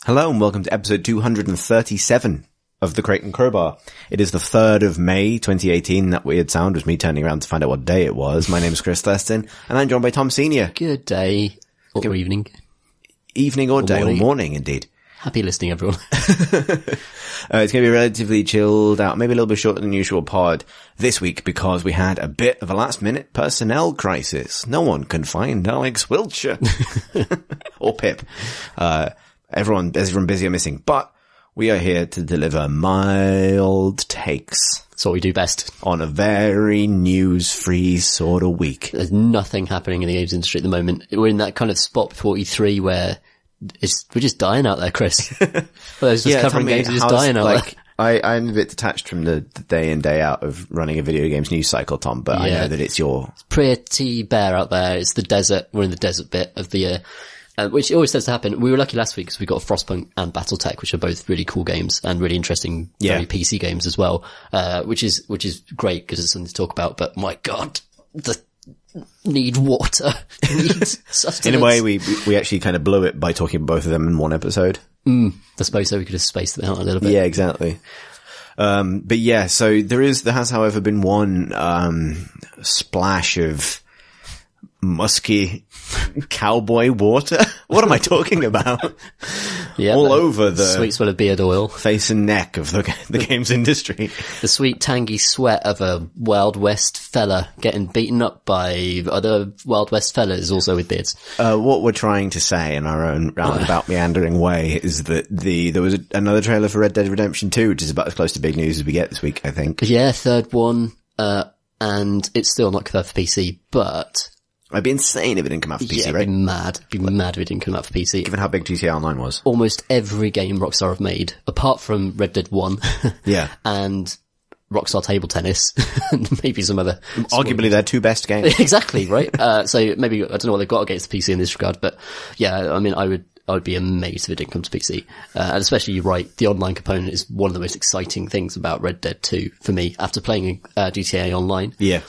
Hello and welcome to episode 237 of The Crate and Crowbar. It is the 3rd of May 2018. That weird sound was me turning around to find out what day it was. My name is Chris Thurston and I'm joined by Tom Senior. Good day. Or evening. Evening or day or morning indeed. Happy listening, everyone. It's going to be a relatively chilled out, maybe a little bit shorter than usual pod this week because we had a bit of a last minute personnel crisis. No one can find Alex Wiltshire. Or Pip. Everyone busy or missing, but we are here to deliver mild takes. That's what we do best. On a very news-free sort of week. There's nothing happening in the games industry at the moment. We're in that kind of spot before E3 where we're just dying out there, Chris. Those just covering games are just dying out there. I'm a bit detached from the day in, day out of running a video games news cycle, Tom, but I know that it's pretty bare out there. It's the desert. We're in the desert bit of the year. Which always tends to happen. We were lucky last week because we got Frostpunk and Battletech, which are both really cool games and really interesting, very PC games as well. Which is great because it's something to talk about. But my God, need water, need sustenance. In a way, we actually kind of blew it by talking about both of them in one episode. I suppose so. We could have spaced them out a little bit. Yeah, exactly. But yeah, so there has, however, been one, splash of musky cowboy water. What am I talking about? All over the sweet smell of beard oil, face and neck of the games industry. The sweet tangy sweat of a Wild West fella getting beaten up by other Wild West fellas also with beards. What we're trying to say in our own roundabout meandering way is that there was another trailer for Red Dead Redemption 2, which is about as close to big news as we get this week, I think. Yeah, third one, and it's still not confirmed for PC, but I'd be insane if it didn't come out for PC, right? Be mad if it didn't come out for PC. Given how big GTA Online was. Almost every game Rockstar have made, apart from Red Dead 1. Yeah. And Rockstar Table Tennis. And maybe some other. Arguably their two best games. Exactly, right? So maybe, I don't know what they've got against the PC in this regard, but yeah, I mean, I would be amazed if it didn't come to PC. And especially, you're right, the online component is one of the most exciting things about Red Dead 2 for me, after playing GTA Online. Yeah.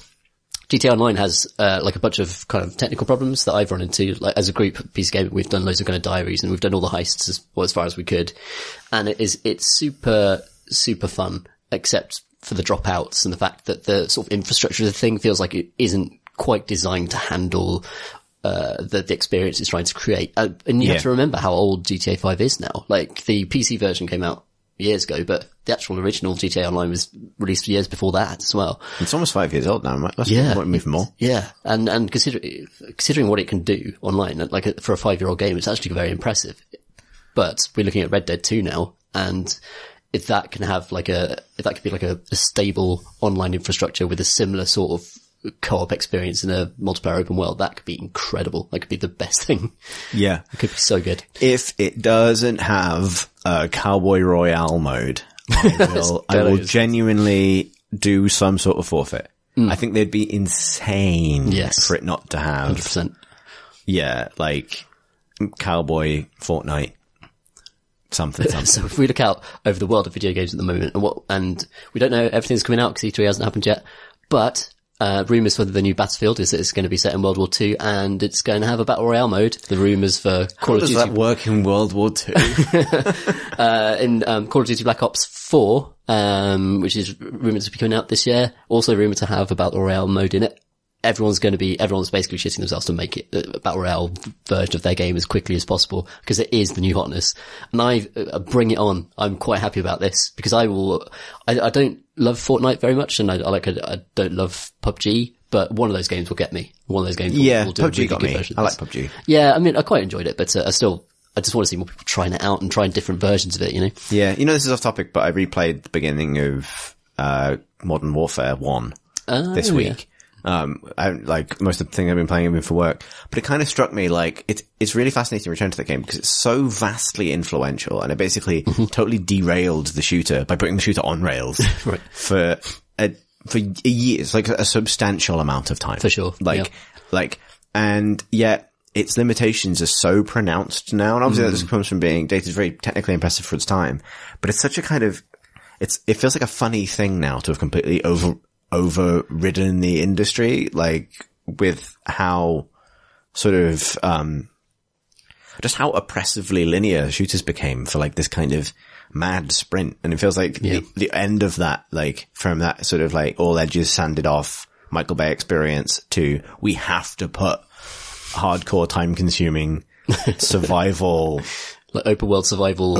GTA Online has, like a bunch of kind of technical problems that I've run into. Like, as a group, PC Gaming, we've done loads of kind of diaries and we've done all the heists as far as we could. And it's super, super fun, except for the dropouts and the fact that the sort of infrastructure of the thing feels like it isn't quite designed to handle, the experience it's trying to create. And you have to remember how old GTA 5 is now. Like, the PC version came out years ago, but the actual original GTA Online was released years before that as well. It's almost 5 years old now, right? Might move more. Yeah. And considering what it can do online, like for a 5-year-old game, it's actually very impressive. But we're looking at Red Dead 2 now, and if that can be like a stable online infrastructure with a similar sort of co-op experience in a multiplayer open world, that could be incredible. That could be the best thing. Yeah. It could be so good. If it doesn't have a Cowboy Royale mode, I will genuinely do some sort of forfeit. I think they'd be insane for it not to have 100%. Yeah, like Cowboy Fortnite. Something. So if we look out over the world of video games at the moment, and we don't know everything's coming out because E3 hasn't happened yet, but rumours for the new Battlefield is that it's going to be set in World War II and it's going to have a Battle Royale mode. The rumours for Call of Duty. How does that work in World War II? In Call of Duty Black Ops 4, which is rumoured to be coming out this year, also rumoured to have a Battle Royale mode in it. Everyone's basically shitting themselves to make it a Battle Royale version of their game as quickly as possible, because it is the new hotness. And I bring it on. I'm quite happy about this, because I don't love Fortnite very much, and I don't love PUBG, but one of those games will get me. One of those games will do PUBG really got good me. versions. I like PUBG. Yeah, I mean, I quite enjoyed it, but I just want to see more people trying it out and trying different versions of it, you know? Yeah, this is off topic, but I replayed the beginning of Modern Warfare 1 this week. I like most of the things I've been playing for work, but it kind of struck me like it's really fascinating to return to that game because it's so vastly influential, and it basically totally derailed the shooter by putting the shooter on rails right. for years, like a substantial amount of time. For sure. And yet its limitations are so pronounced now, and obviously that just comes from being data's very technically impressive for its time, but it's such a kind of, it feels like a funny thing now to have completely overridden the industry, like with how sort of, just how oppressively linear shooters became for like this kind of mad sprint. And it feels like the end of that, like from that sort of like all edges sanded off Michael Bay experience to we have to put hardcore time consuming survival like open world survival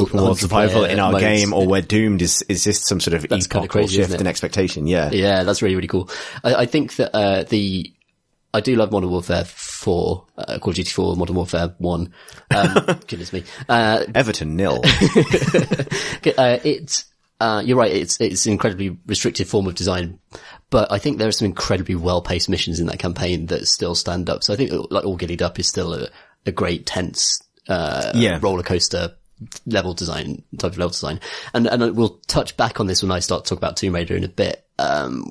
in our modes. game, or we're doomed is just some sort of That's kind of epochal crazy, shift in expectation. Yeah, that's really, really cool. I think that I do love Modern Warfare 4, Call of Duty 4, Modern Warfare 1. Goodness me. Everton 0. You're right, it's an incredibly restrictive form of design, but I think there are some incredibly well-paced missions in that campaign that still stand up. So I think like All Giddied Up is still a great tense, roller coaster type of level design. And we'll touch back on this when I start to talk about Tomb Raider in a bit,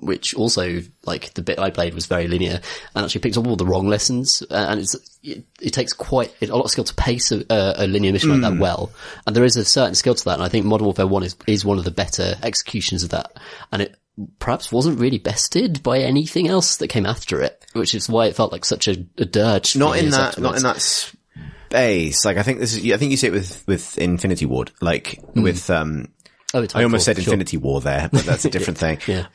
which also, like, the bit I played was very linear and actually picks up all the wrong lessons. And it takes quite a lot of skill to pace a linear mission like that well. And there is a certain skill to that. And I think Modern Warfare 1 is one of the better executions of that. And it perhaps wasn't really bested by anything else that came after it, which is why it felt like such a dirge. Not in that space. Like, I think you see it with Infinity Ward, like with, I almost said Infinity War there, but that's a different thing. Yeah.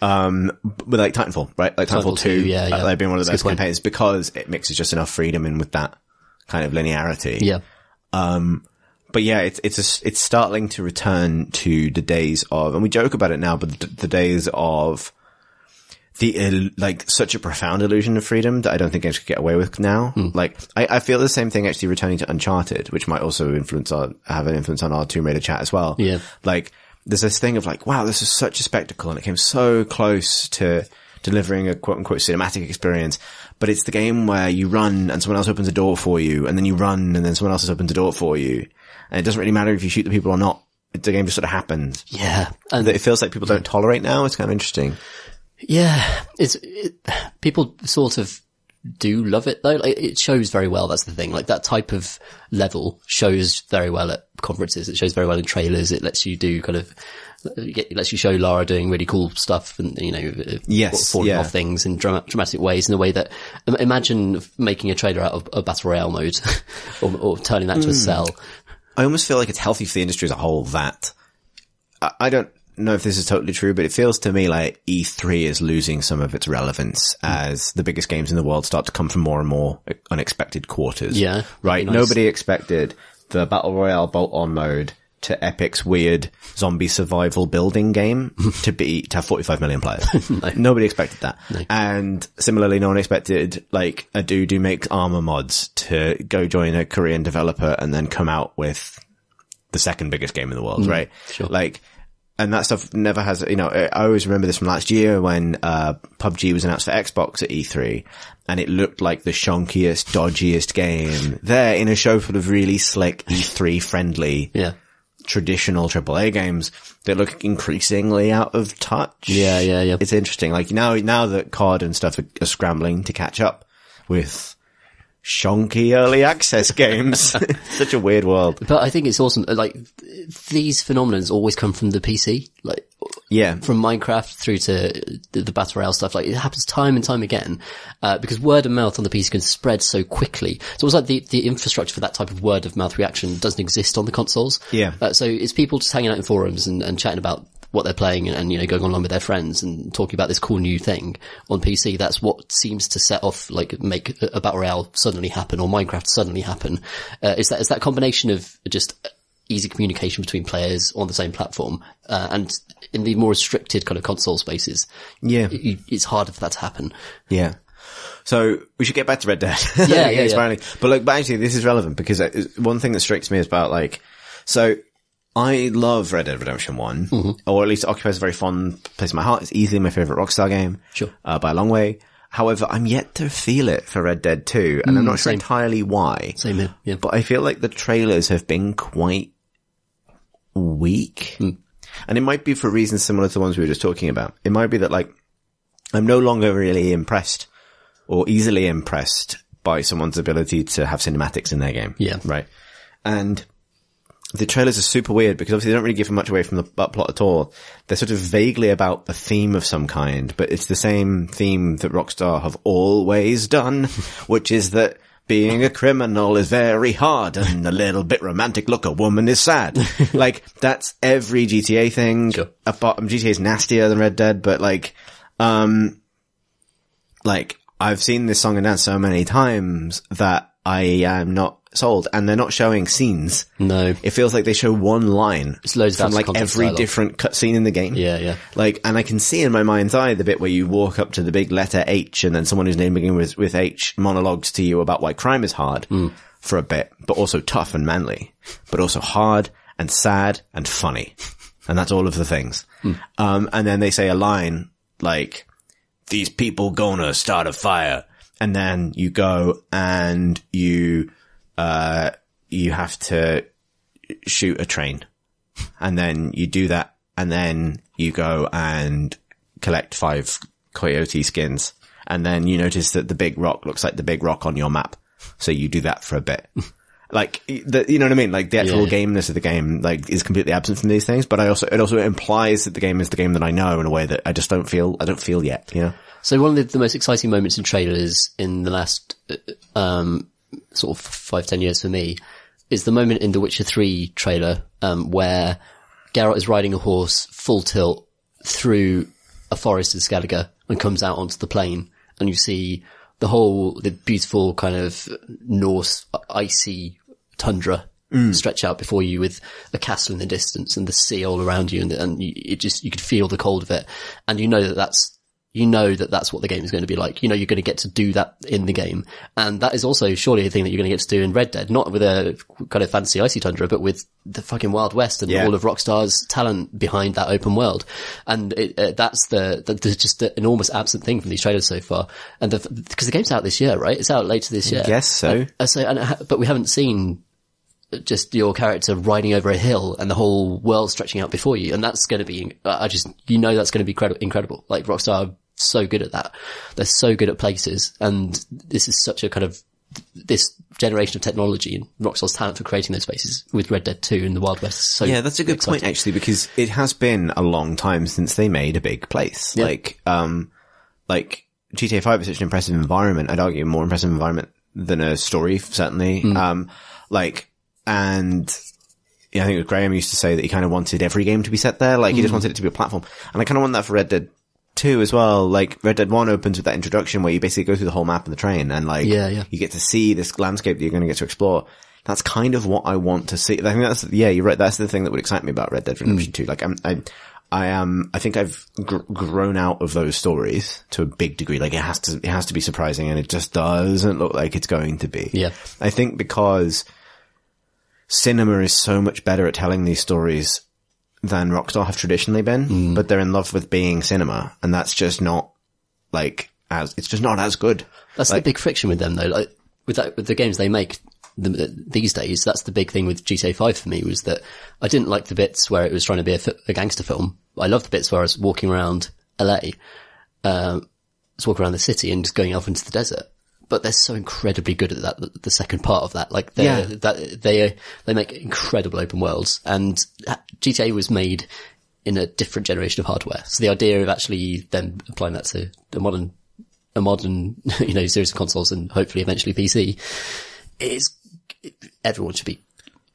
With like Titanfall, right? Like Titanfall 2, they've been one of the best campaigns because it mixes just enough freedom in with that kind of linearity. Yeah. But yeah, it's startling to return to the days of, and we joke about it now, but the days of like such a profound illusion of freedom that I don't think games could get away with now. Like, I feel the same thing actually returning to Uncharted, which might also have an influence on our Tomb Raider chat as well. Yeah. Like, there's this thing of like, wow, this is such a spectacle, and it came so close to delivering a quote unquote cinematic experience. But it's the game where you run and someone else opens a door for you, and then you run and then someone else has opened a door for you. And it doesn't really matter if you shoot the people or not. The game just sort of happens. Yeah. And it feels like people don't tolerate now. It's kind of interesting. Yeah. People sort of do love it though. Like, it shows very well. That's the thing. Like, that type of level shows very well at conferences. It shows very well in trailers. It lets you do kind of, it lets you show Lara doing really cool stuff and, you know, falling off things in dramatic ways, in a way that, imagine making a trailer out of a battle royale mode or turning that to a cell. I almost feel like it's healthy for the industry as a whole that I don't know if this is totally true, but it feels to me like E3 is losing some of its relevance as the biggest games in the world start to come from more and more unexpected quarters. Yeah. Right. Nice. Nobody expected the Battle Royale bolt-on mode to Epic's weird zombie survival building game to have 45 million players. No. Nobody expected that. No. And similarly, no one expected like a dude who makes armor mods to go join a Korean developer and then come out with the second biggest game in the world, right? Sure. Like, and that stuff never has, you know, I always remember this from last year when, PUBG was announced for Xbox at E3 and it looked like the shonkiest, dodgiest game there in a show full of really slick E3 friendly. Yeah. Traditional AAA games that look increasingly out of touch. Yeah. It's interesting. Like now that COD and stuff are scrambling to catch up with shonky early access games. Such a weird world. But I think it's awesome. Like, these phenomenons always come from the PC. Like, yeah, from Minecraft through to the Battle Royale stuff. Like, it happens time and time again, because word of mouth on the PC can spread so quickly. So it's like the infrastructure for that type of word of mouth reaction doesn't exist on the consoles. Yeah. So it's people just hanging out in forums and chatting about what they're playing and, you know, going online with their friends and talking about this cool new thing on PC. That's what seems to set off, like, make a Battle Royale suddenly happen or Minecraft suddenly happen. Is that combination of just easy communication between players on the same platform, and in the more restricted kind of console spaces. Yeah. It's harder for that to happen. Yeah. So we should get back to Red Dead. Yeah. Finally. But actually this is relevant because one thing that strikes me is about like, so I love Red Dead Redemption 1, or at least it occupies a very fond place in my heart. It's easily my favorite Rockstar game. Sure. By a long way. However, I'm yet to feel it for Red Dead 2, and I'm not sure entirely why. Same here, yeah. But I feel like the trailers have been quite weak. And it might be for reasons similar to the ones we were just talking about. It might be that, like, I'm no longer really impressed or easily impressed by someone's ability to have cinematics in their game. Yeah. Right. And the trailers are super weird because obviously they don't really give much away from the plot at all. They're sort of vaguely about a theme of some kind, but it's the same theme that Rockstar have always done, which is that being a criminal is very hard, and a little bit romantic. Look, a woman is sad. Like, that's every GTA thing. Sure. Apart from GTA is nastier than Red Dead, but like, I've seen this song and dance so many times that I am not sold, and they're not showing scenes. No. It feels like they show one line It's loads from of like content every dialogue. different cutscene in the game. Yeah. Like, and I can see in my mind's eye the bit where you walk up to the big letter H, and then someone whose name begins with H monologues to you about why crime is hard for a bit, but also tough and manly, but also hard and sad and funny. And that's all of the things. And then they say a line like, these people gonna start a fire. And then you go and you have to shoot a train. And then you do that, and then you go and collect 5 coyote skins. And then you notice that the big rock looks like the big rock on your map. So you do that for a bit. Like, you know what I mean? Like, the actual gameness of the game, like, is completely absent from these things, but it also implies that the game is the game that I know in a way that I just don't feel yet, you know? So one of the most exciting moments in trailers in the last, sort of 5-10 years for me is the moment in the Witcher 3 trailer, where Geralt is riding a horse full tilt through a forest in Skellige and comes out onto the plain, and you see the beautiful kind of Norse icy tundra stretch out before you with a castle in the distance and the sea all around you, and you could feel the cold of it, and you know that that's what the game is going to be like. You know, you're going to get to do that in the game. And that is also surely a thing that you're going to get to do in Red Dead, not with a kind of fancy icy tundra, but with the fucking Wild West and all of Rockstar's talent behind that open world. And that's just the enormous absent thing from these trailers so far. And because the game's out this year, right? It's out later this year. Yes, so. But we haven't seen just your character riding over a hill and the whole world stretching out before you. And that's going to be, that's going to be incredible. Like, Rockstar so good at that. They're so good at places, and this is such a kind of this generation of technology and Rockstar's talent for creating those spaces with Red Dead 2 and the Wild West. So yeah, that's a good exciting point actually, because it has been a long time since they made a big place. Yeah. Like GTA 5 is such an impressive environment. I'd argue a more impressive environment than a story, certainly. And yeah, I think Graham used to say that he kind of wanted every game to be set there. Like, he just wanted it to be a platform. And I kind of want that for Red Dead 2 as well. Like, Red Dead 1 opens with that introduction where you basically go through the whole map of the train, and like, you get to see this landscape that you're going to get to explore. That's kind of what I want to see. I think you're right. That's the thing that would excite me about Red Dead Redemption 2. Like, I think I've grown out of those stories to a big degree. Like, it has to be surprising, and it just doesn't look like it's going to be. Yeah. I think because cinema is so much better at telling these stories than Rockstar have traditionally been, but they're in love with being cinema, and that's just not it's just not as good. That's the big friction with them, though. Like, with the games they make these days, that's the big thing with GTA 5 for me, was that I didn't like the bits where it was trying to be a gangster film. I loved the bits where I was walking around LA, just walking around the city and just going off into the desert. But they're so incredibly good at that, the second part of that. Like, they make incredible open worlds, and GTA was made in a different generation of hardware. So the idea of actually then applying that to a modern, series of consoles, and hopefully eventually PC, everyone should be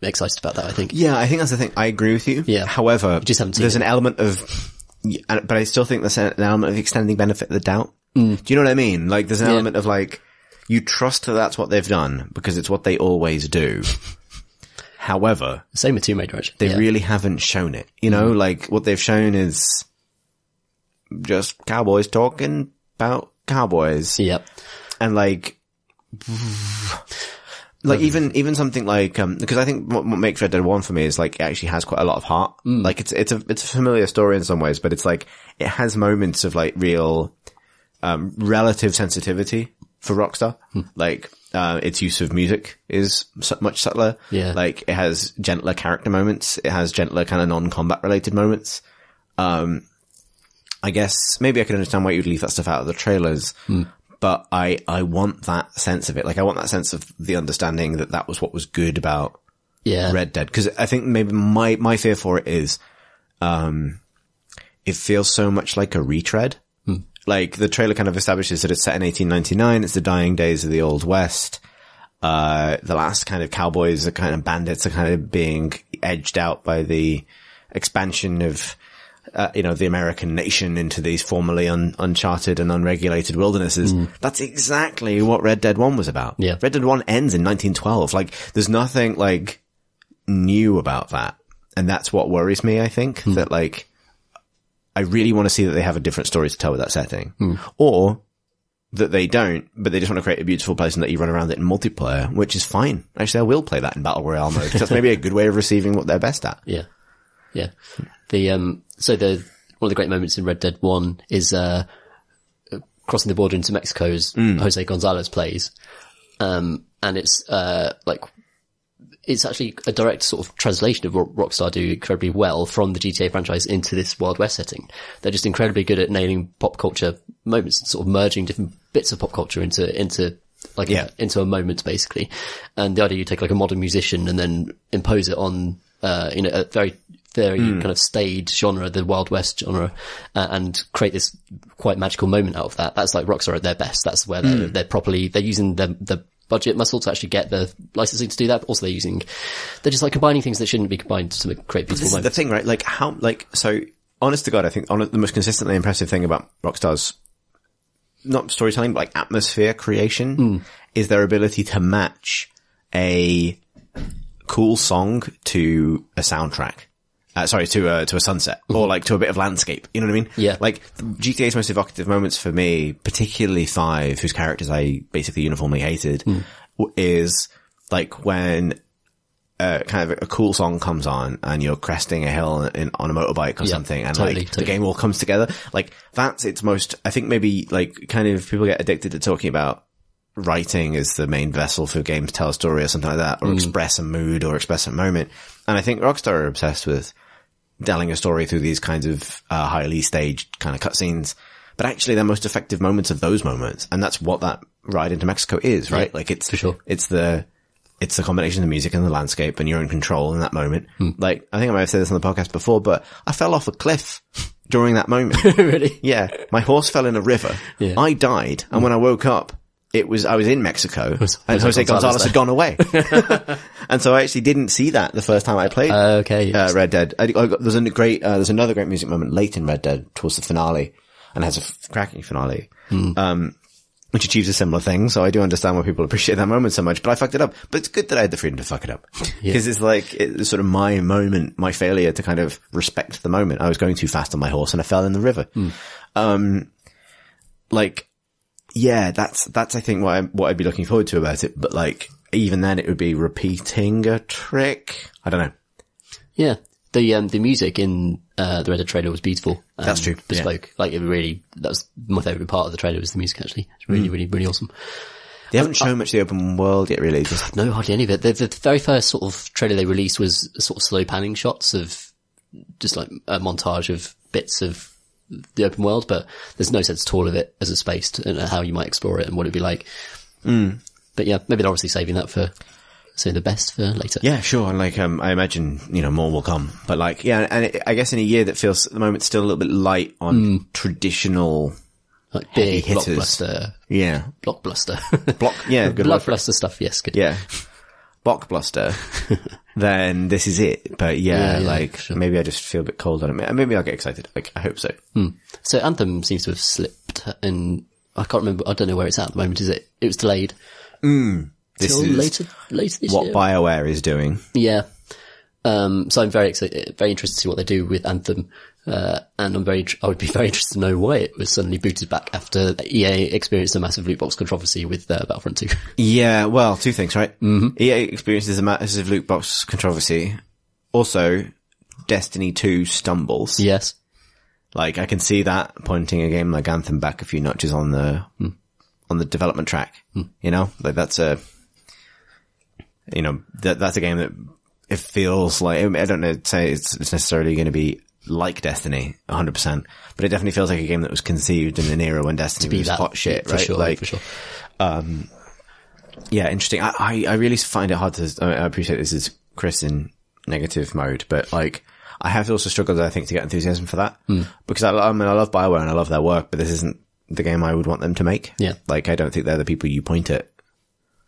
excited about that, I think. Yeah, I think that's the thing. I agree with you. Yeah. However, just haven't seen there's it. an element of, but I still think there's an element of extending benefit of the doubt. Do you know what I mean? Like, there's an element of like, you trust that that's what they've done because it's what they always do. However, same with Tomb Raider, actually. They really haven't shown it. You know, like, what they've shown is just cowboys talking about cowboys. Yep. And like even something like, because I think what makes Red Dead 1 for me is like, it actually has quite a lot of heart. Like, it's a familiar story in some ways, but it's like, it has moments of like real, relative sensitivity for Rockstar. Like, its use of music is much subtler. Yeah. Like, it has gentler character moments. It has gentler kind of non-combat related moments. I guess maybe I can understand why you'd leave that stuff out of the trailers. But I want that sense of it. Like, I want that sense of the understanding that that was what was good about Red Dead. Cause I think maybe my fear for it is, it feels so much like a retread. Like, the trailer kind of establishes that it's set in 1899. It's the dying days of the Old West. The last kind of cowboys are kind of bandits are kind of being edged out by the expansion of, the American nation into these formerly uncharted and unregulated wildernesses. That's exactly what Red Dead 1 was about. Yeah. Red Dead 1 ends in 1912. Like, there's nothing, like, new about that. And that's what worries me, I think. That, like, I really want to see that they have a different story to tell with that setting. Or that they don't, but they just want to create a beautiful place and let you run around it in multiplayer, which is fine. Actually, I will play that in Battle Royale mode. That's maybe a good way of receiving what they're best at. Yeah. Yeah. One of the great moments in Red Dead 1 is, crossing the border into Mexico as Jose Gonzalez plays. And it's, it's actually a direct sort of translation of what Rockstar do incredibly well from the GTA franchise into this Wild West setting. They're just incredibly good at nailing pop culture moments and sort of merging different bits of pop culture into a moment, basically. And the idea you take like a modern musician and then impose it on, a very kind of staid genre, the Wild West genre, and create this quite magical moment out of that. That's like Rockstar at their best. That's where they're using the budget muscle to actually get the licensing to do that. But also they're just like combining things that shouldn't be combined to create beautiful moments. This is the thing, right? Like so honest to God, I think the most consistently impressive thing about Rockstar's not storytelling, but like atmosphere creation is their ability to match a cool song to a soundtrack. To a sunset or like to a bit of landscape. You know what I mean? Yeah. Like GTA's most evocative moments for me, particularly 5, whose characters I basically uniformly hated, is like when kind of a cool song comes on and you're cresting a hill on a motorbike or something and totally. The game all comes together. Like that's its most, I think maybe like kind of people get addicted to talking about writing as the main vessel for games to tell a story or something like that, or express a mood or express a moment. And I think Rockstar are obsessed with telling a story through these kinds of highly staged kind of cutscenes. But actually their most effective moments are those moments. And that's what that ride into Mexico is, right? Yeah, like it's, for sure. It's the combination of the music and the landscape and you're in control in that moment. Like, I think I might have said this on the podcast before, but I fell off a cliff during that moment. Really? Yeah. My horse fell in a river. Yeah. I died. And when I woke up, I was in Mexico and Jose Gonzalez had gone away. And so I actually didn't see that the first time I played Red Dead. There's another great music moment late in Red Dead towards the finale and has a cracking finale, which achieves a similar thing. So I do understand why people appreciate that moment so much, but I fucked it up. But it's good that I had the freedom to fuck it up. Because it's like, it's sort of my moment, my failure to kind of respect the moment. I was going too fast on my horse and I fell in the river. Yeah, that's I think what I'd be looking forward to about it. But like, even then it would be repeating a trick. I don't know. Yeah. The music in, the Red Dead trailer was beautiful. That's true. Bespoke. Yeah. Like that was my favorite part of the trailer was the music actually. It's really, really, really awesome. They haven't shown much of the open world yet really. No, hardly any of it. The very first sort of trailer they released was sort of slow panning shots of just like a montage of bits of the open world, but there's no sense at all of it as a space and how you might explore it and what it'd be like. But yeah, maybe they're obviously saving that for the best for later. Yeah, sure. And like, I imagine, more will come, but like, yeah, and I guess in a year that feels at the moment still a little bit light on traditional like big hitters. Blockbuster. Yeah. Blockbuster. Good Blockbuster stuff. Yes. Good. Yeah. Blockbuster. Then this is it. But sure. Maybe I just feel a bit cold on it. Maybe I'll get excited. Like, I hope so. So Anthem seems to have slipped and I can't remember. I don't know where it's at the moment. Is it? It was delayed. This is later this what year. BioWare is doing. Yeah. So I'm very excited, very interested to see what they do with Anthem. And I would be very interested to know why it was suddenly booted back after EA experienced a massive loot box controversy with Battlefront 2. Yeah, well, two things, right? EA experiences a massive loot box controversy. Also, Destiny 2 stumbles. Yes. Like, I can see that pointing a game like Anthem back a few notches on the development track. Like that's that's a game that it feels like, I don't know, say it's necessarily going to be like Destiny 100%, but it definitely feels like a game that was conceived in an era when Destiny was hot shit, right? Sure, like, for sure. Yeah, interesting. I really find it hard to, I appreciate this is Chris in negative mode, but like, I have also struggled, I think, to get enthusiasm for that. Because I love BioWare and I love their work, but this isn't the game I would want them to make. Yeah. Like, I don't think they're the people you point at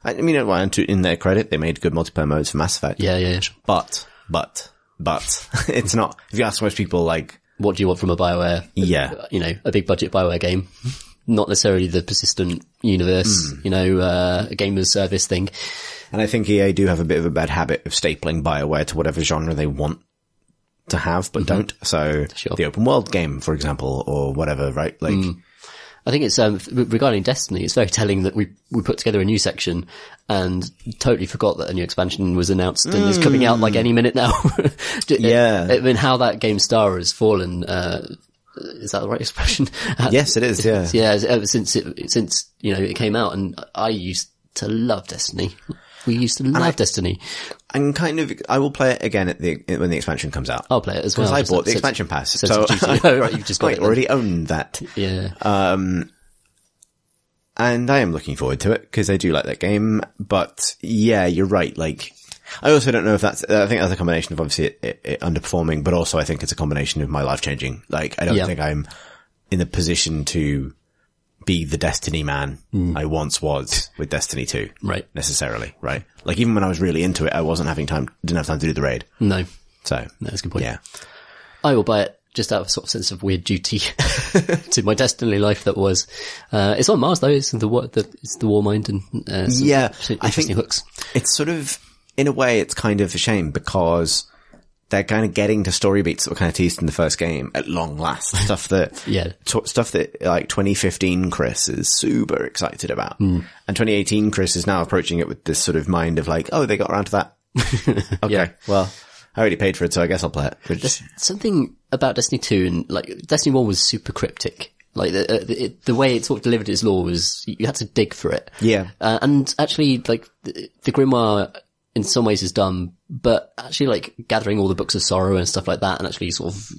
I mean, in their credit, they made good multiplayer modes for Mass Effect. Yeah. But, it's not, if you ask most people, like, what do you want from a BioWare? Yeah. You know, a big budget BioWare game. Not necessarily the persistent universe, a game as a service thing. And I think EA do have a bit of a bad habit of stapling BioWare to whatever genre they want to have, but don't. So the open world game, for example, or whatever, right? Like, I think it's, regarding Destiny, it's very telling that we put together a new section and totally forgot that a new expansion was announced and is coming out like any minute now. Yeah. I mean, how that game star has fallen, is that the right expression? Yes, it is. Yeah. Yeah. Ever since it came out, and I used to love Destiny. We used to love Destiny. I will play it again when the expansion comes out. I'll play it as well. Because I bought the expansion pass. So, right, you've just got I already own that. Yeah. And I am looking forward to it because I do like that game. But yeah, you're right. Like, I also don't know if I think that's a combination of obviously it underperforming, but also I think it's a combination of my life changing. Like, I don't think I'm in a position to be the Destiny man I once was with Destiny 2. Right. Necessarily, right? Like, even when I was really into it, I didn't have time to do the raid. No. So. That's a good point. Yeah. I will buy it just out of a sort of sense of weird duty to my Destiny life that was. It's on Mars though, it's the Warmind and, I think hooks. It's sort of, in a way, it's kind of a shame because they're kind of getting to story beats that were kind of teased in the first game at long last. Stuff that, stuff that like 2015 Chris is super excited about. And 2018 Chris is now approaching it with this sort of mind of like, oh, they got around to that. Okay. Well, I already paid for it, so I guess I'll play it. There's something about Destiny 2 and like Destiny 1 was super cryptic. Like the way it sort of delivered its lore was, you had to dig for it. Yeah. And actually like the Grimoire in some ways is dumb, but actually like gathering all the books of sorrow and stuff like that and actually sort of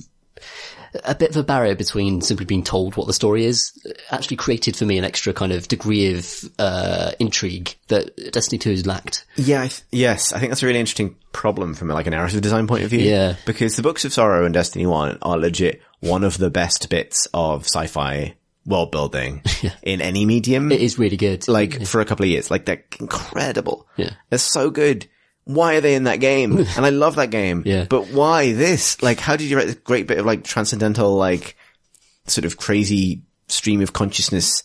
a bit of a barrier between simply being told what the story is actually created for me an extra kind of degree of intrigue that Destiny 2 has lacked. Yeah, yes. I think that's a really interesting problem from like a narrative design point of view. Yeah. Because the Books of Sorrow and Destiny 1 are legit one of the best bits of sci-fi world building in any medium. It is really good. Like for a couple of years. Like they're incredible. Yeah. They're so good. Why are they in that game? And I love that game. Yeah. But why this? Like, how did you write this great bit of like transcendental, like sort of crazy stream of consciousness,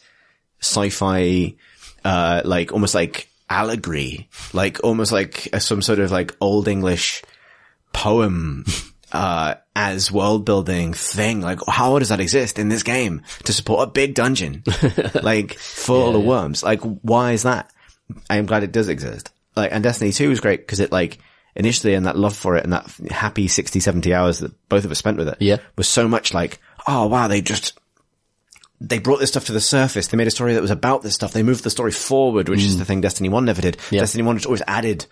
sci-fi, like almost like allegory, like almost like some sort of like old English poem, as world building thing? Like, how does that exist in this game to support a big dungeon, like full of worms? Like, why is that? I am glad it does exist. Like, and Destiny 2 was great because it like initially and that love for it and that happy 60, 70 hours that both of us spent with it was so much like, oh wow, they brought this stuff to the surface. They made a story that was about this stuff. They moved the story forward, which is the thing Destiny 1 never did. Yeah. Destiny 1 just always added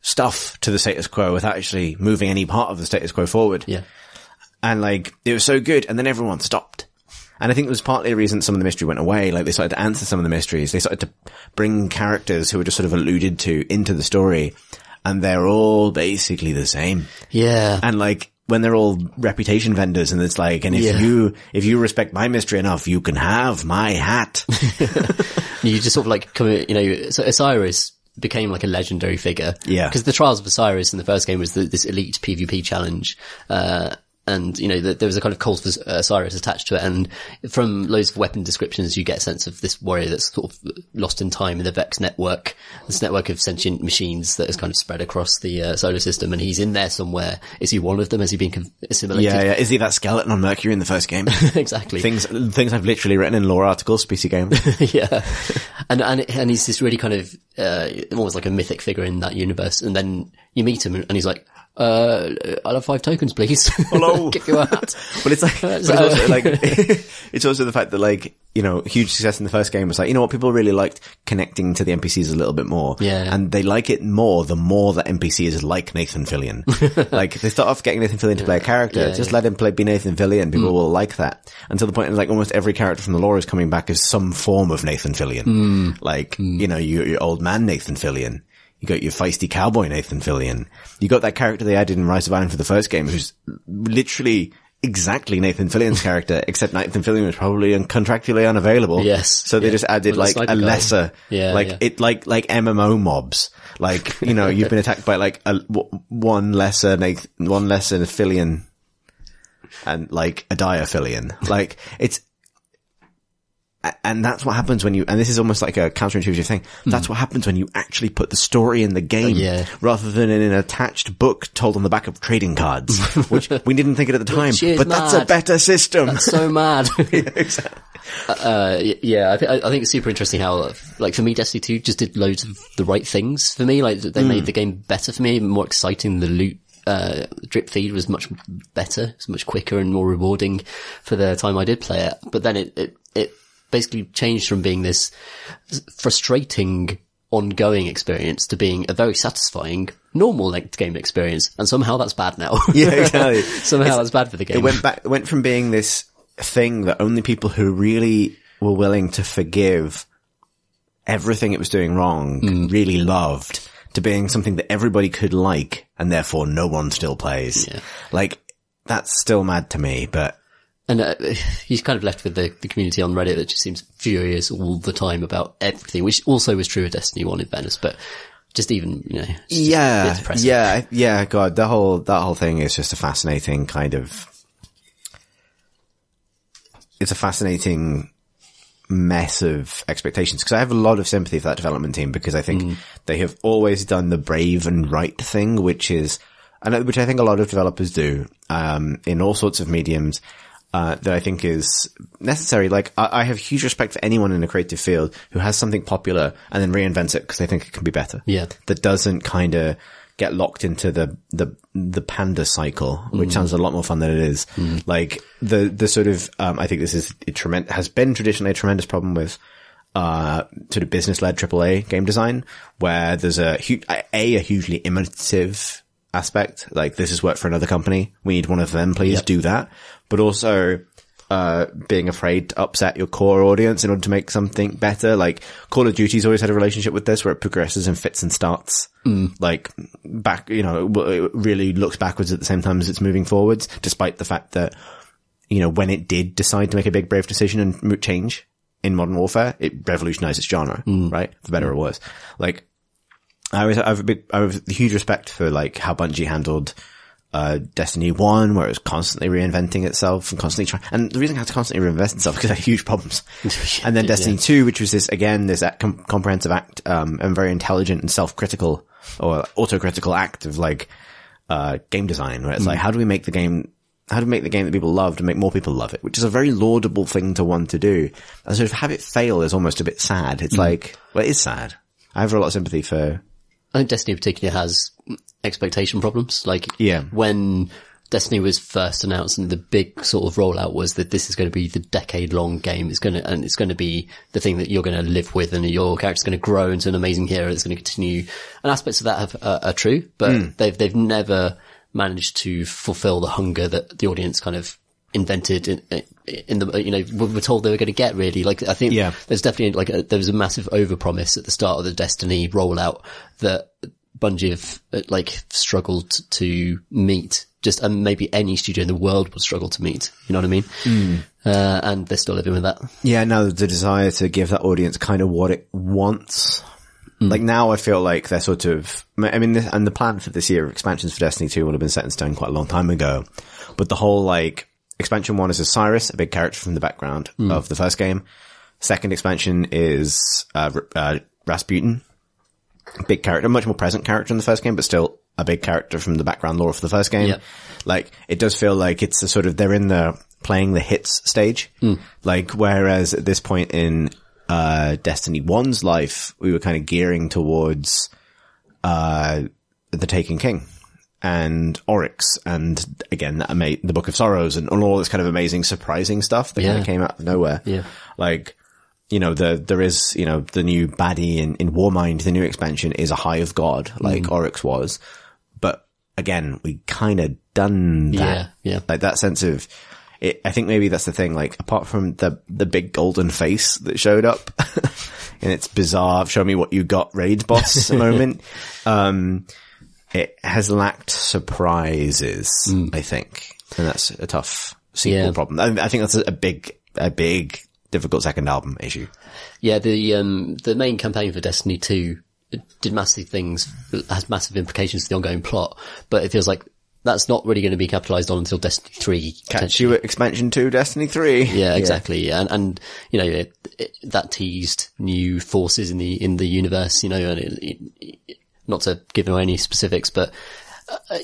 stuff to the status quo without actually moving any part of the status quo forward. Yeah. And like, it was so good. And then everyone stopped. And I think it was partly a reason some of the mystery went away. Like, they started to answer some of the mysteries. They started to bring characters who were just sort of alluded to into the story. And they're all basically the same. Yeah. And like, when they're all reputation vendors and it's like, and if you respect my mystery enough, you can have my hat. You just sort of like so Osiris became like a legendary figure. Yeah. Because the Trials of Osiris in the first game was this elite PvP challenge. And, there was a kind of cult for Osiris attached to it. And from loads of weapon descriptions, you get a sense of this warrior that's sort of lost in time in the Vex network, this network of sentient machines that is kind of spread across the solar system. And he's in there somewhere. Is he one of them? Has he been assimilated? Yeah. Is he that skeleton on Mercury in the first game? Exactly. Things I've literally written in lore articles, PC Game. Yeah. And he's this really kind of, almost like a mythic figure in that universe. And then you meet him and he's like, I'll have 5 tokens, please. Hello. Give you a hat. But it's like, it's also like, it's also the fact that like, huge success in the first game was like, what people really liked connecting to the NPCs a little bit more. Yeah. And they like it more the more that NPCs like Nathan Fillion. Like, they start off getting Nathan Fillion to play a character. Just let him be Nathan Fillion. People will like that. Until the point of like almost every character from the lore is coming back as some form of Nathan Fillion. Like, your old man Nathan Fillion. You got your feisty cowboy Nathan Fillion. You got that character they added in Rise of Iron for the first game who's literally exactly Nathan Fillion's character, except Nathan Fillion was probably contractually unavailable. Yes. So they just added like a lesser, like MMO mobs. Like, you know, you've been attacked by like one lesser Fillion and like a dire Fillion. Like and that's what happens when and this is almost like a counterintuitive thing. That's what happens when you actually put the story in the game rather than in an attached book told on the back of trading cards, which we didn't think it at the time, but that's a better system. That's so mad. Yeah, exactly. I think it's super interesting how, like, for me, Destiny 2 just did loads of the right things for me. Like, they made the game better for me, more exciting. The loot drip feed was much better. It's much quicker and more rewarding for the time I did play it. But then it basically changed from being this frustrating ongoing experience to being a very satisfying normal length game experience. And somehow that's bad now. Yeah, exactly. Somehow that's bad for the game. It went from being this thing that only people who really were willing to forgive everything it was doing wrong really loved, to being something that everybody could like and therefore no one still plays. Yeah. Like, that's still mad to me, but... And he's kind of left with the community on Reddit that just seems furious all the time about everything, which also was true of Destiny 1 in fairness, but just even, you know, yeah, God, that whole thing is just a fascinating kind of, it's a fascinating mess of expectations, because I have a lot of sympathy for that development team, because I think they have always done the brave and right thing, which I think a lot of developers do, in all sorts of mediums. That I think is necessary. Like, I have huge respect for anyone in a creative field who has something popular and then reinvents it because they think it can be better. Yeah. That doesn't kind of get locked into the panda cycle, which sounds a lot more fun than it is. Like, the sort of, I think this is has been traditionally a tremendous problem with, sort of business-led AAA game design, where there's a hugely imitative aspect. Like, this has worked for another company. We need one of them, please do that. But also, being afraid to upset your core audience in order to make something better. Like, Call of Duty's always had a relationship with this, where it progresses in fits and starts. Like, back, you know, it really looks backwards at the same time as it's moving forwards, despite the fact that, you know, when it did decide to make a big brave decision and change in Modern Warfare, it revolutionized its genre, right? For better or worse. Like, I have a huge respect for, like, how Bungie handled Destiny 1, where it was constantly reinventing itself and constantly trying, and the reason it had to constantly reinvent itself because it had huge problems. And then Destiny 2, which was this comprehensive act, and very intelligent and self-critical or autocritical act of, like, game design, where it's like, how do we make the game that people loved and make more people love it, which is a very laudable thing to want to do. And sort of have it fail is almost a bit sad. It's like, well, it is sad. I have a lot of sympathy for... I think Destiny in particular has expectation problems. Like, when Destiny was first announced and the big sort of rollout was that this is going to be the decade-long game. It's going to be the thing that you're going to live with, and your character's going to grow into an amazing hero that's going to continue. And aspects of that are true, but they've never managed to fulfill the hunger that the audience kind of invented in the, you know, we're told they were going to get, really. Like, I think there's definitely like there was a massive overpromise at the start of the Destiny rollout that Bungie have struggled to meet, and maybe any studio in the world would struggle to meet. You know what I mean? And they're still living with that. Yeah, no, the desire to give that audience kind of what it wants. Like, now I feel like they're sort of, I mean, and the plan for this year of expansions for Destiny 2 would have been set in stone quite a long time ago. But the whole, like, expansion 1 is Osiris, a big character from the background of the first game. Second expansion is Rasputin, big character, much more present character in the first game, but still a big character from the background lore for the first game. Yep. Like, it does feel like it's a sort of, they're in the playing the hits stage. Like, whereas at this point in Destiny 1's life, we were kind of gearing towards the Taken King and Oryx, and again, the Book of Sorrows, and all this kind of amazing, surprising stuff that kind of came out of nowhere. Yeah. Like, you know, there is, you know, the new baddie in Warmind, the new expansion is a Hive God, like Oryx was. But again, we kind of done that. Yeah. Like, that sense of it, I think maybe that's the thing, like, apart from the big golden face that showed up in its bizarre, show me what you got raid boss moment, it has lacked surprises, I think. And that's a tough sequel problem. I think that's a big, difficult second album issue. Yeah, the main campaign for Destiny 2 did massive things, has massive implications for the ongoing plot, but it feels like that's not really going to be capitalized on until Destiny 3. Catch you at Expansion 2, Destiny 3. Yeah, exactly. Yeah. And, you know, that teased new forces in the universe, you know, and not to give away any specifics, but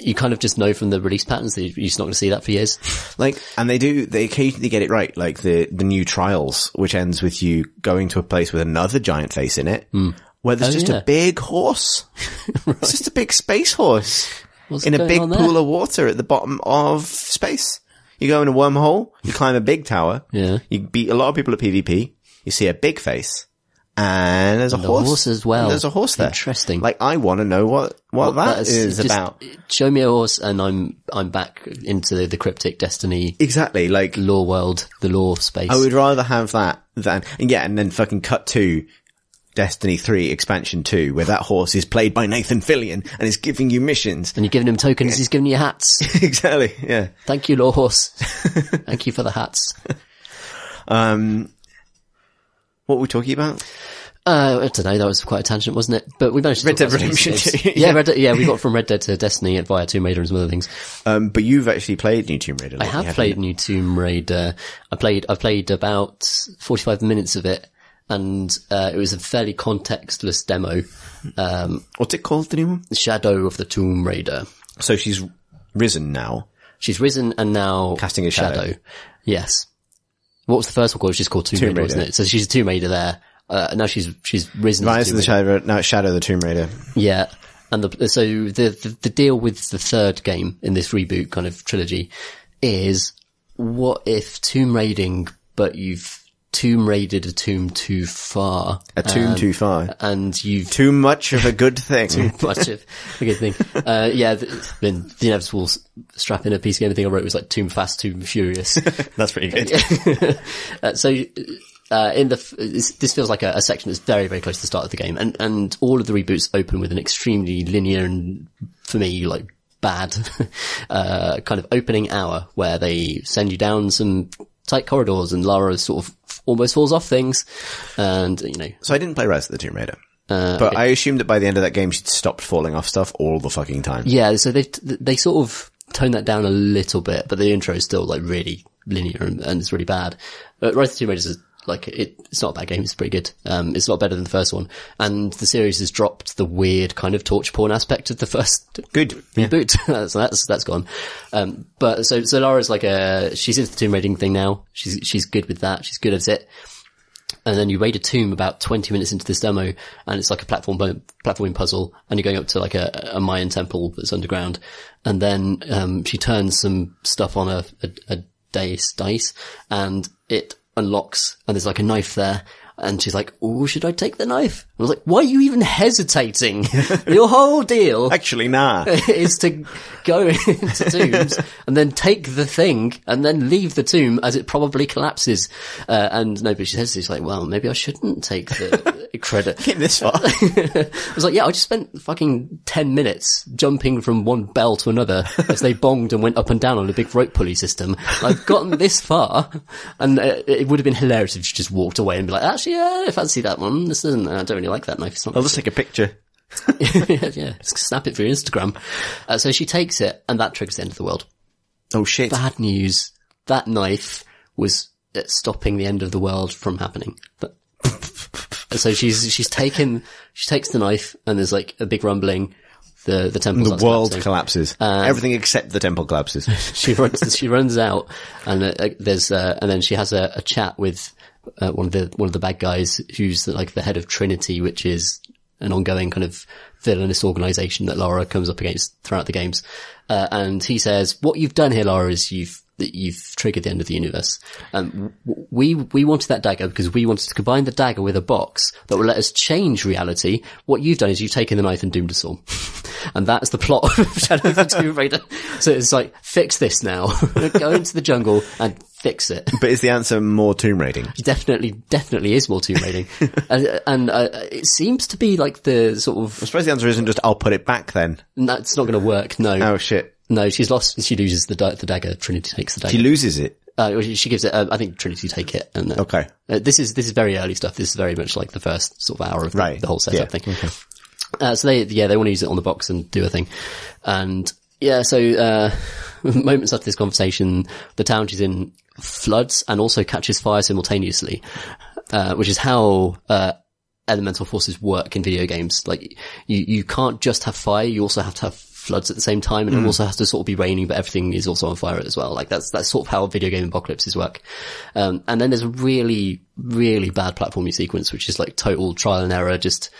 you kind of just know from the release patterns that you're just not going to see that for years. Like, and they occasionally get it right, like the new Trials, which ends with you going to a place with another giant face in it, where there's just a big horse. Right. It's just a big space horse in a big pool of water at the bottom of space. You go in a wormhole, you climb a big tower, you beat a lot of people at PvP, you see a big face, and there's a horse as well. And there's a horse there. Interesting. Like, I want to know what that is about. Show me a horse and I'm back into the cryptic Destiny. Exactly. Like, lore world, the lore space. I would rather have that and then fucking cut to Destiny 3 Expansion 2, where that horse is played by Nathan Fillion and is giving you missions. And you're giving him tokens, he's giving you hats. Exactly, yeah. Thank you, lore horse. Thank you for the hats. What were we talking about? I don't know, that was quite a tangent, wasn't it? But we managed to Red Dead Redemption 2. We got from Red Dead to Destiny via Tomb Raider and some other things. But you've actually played New Tomb Raider. I have played New Tomb Raider. I've played about 45 minutes of it, and it was a fairly contextless demo. What's it called, the new one? Shadow of the Tomb Raider. So she's risen now. She's risen and now casting a shadow. Yes. What was the first one called? She's called Tomb Raider, wasn't it? So she's a Tomb Raider there. Now she's risen. Rise of the Shadow. Now it's Shadow of the Tomb Raider. Yeah. And so the deal with the third game in this reboot kind of trilogy is, what if tomb raiding, but you've tomb raided a tomb too far. A tomb too far. And you've... Too much of a good thing. Too much of a good thing. The inevitable strap in a piece of game thing I wrote was like Tomb Fast, Tomb Furious. That's pretty good. This feels like a section that's very, very close to the start of the game. And all of the reboots open with an extremely linear and, for me, like, bad, kind of opening hour where they send you down some tight corridors and Lara sort of almost falls off things. And, you know. So I didn't play Rise of the Tomb Raider. But I assumed that by the end of that game she'd stopped falling off stuff all the fucking time. Yeah, so they sort of toned that down a little bit, but the intro is still like really linear and it's really bad. Rise of the Tomb Raider is like, it's not a bad game, it's pretty good. It's a lot better than the first one. And the series has dropped the weird kind of torture porn aspect of the first reboot. Yeah. So that's gone. But so Lara's like she's into the tomb raiding thing now. She's good with that. She's good at it. And then you raid a tomb about 20 minutes into this demo, and it's like a platforming puzzle, and you're going up to like a Mayan temple that's underground. And then, she turns some stuff on a dice, and it unlocks, and there's like a knife there, and she's like, "Oh, should I take the knife?" I was like, "Why are you even hesitating? Your whole deal actually is to go into tombs and then take the thing and then leave the tomb as it probably collapses." And no, but she says, "She's like, well, maybe I shouldn't take the credit." Came this far. I was like, "Yeah, I just spent fucking 10 minutes jumping from one bell to another as they bonged and went up and down on a big rope pulley system. I've gotten this far, and it would have been hilarious if she just walked away and be like, actually, yeah, I fancy that one. This isn't. I don't really like that knife. It's not. I'll just take a picture." Yeah, snap it for your Instagram. So she takes it, and that triggers the end of the world. Oh shit! Bad news. That knife was stopping the end of the world from happening. But so she takes the knife, and there's like a big rumbling. The temple. The world collapses. Everything except the temple collapses. She runs out, and and then she has a chat with one of the bad guys who's like the head of Trinity, which is an ongoing kind of villainous organization that Lara comes up against throughout the games. And he says, "What you've done here, Lara, is you've triggered the end of the universe. We wanted that dagger because we wanted to combine the dagger with a box that would let us change reality. What you've done is you've taken the knife and doomed us all." And that's the plot of Shadow of the Tomb Raider. So it's like, fix this now. Go into the jungle and fix it. But is the answer more tomb raiding? Definitely is more tomb raiding. and it seems to be like the sort of... I suppose the answer isn't just, I'll put it back then. That's not going to work, no. Oh shit. No, she loses the dagger. Trinity takes the dagger. She loses it. She gives it, I think Trinity take it. And, Okay. This is very early stuff. This is very much like the first sort of hour of the whole setup thing. Okay. So they want to use it on the box and do a thing. And yeah, so, moments after this conversation, the town she's in floods and also catches fire simultaneously, which is how, elemental forces work in video games. Like, you can't just have fire, you also have to have floods at the same time, and it also has to sort of be raining, but everything is also on fire as well. Like, that's sort of how video game apocalypses work. And then there's a really, really bad platforming sequence, which is like total trial and error, just,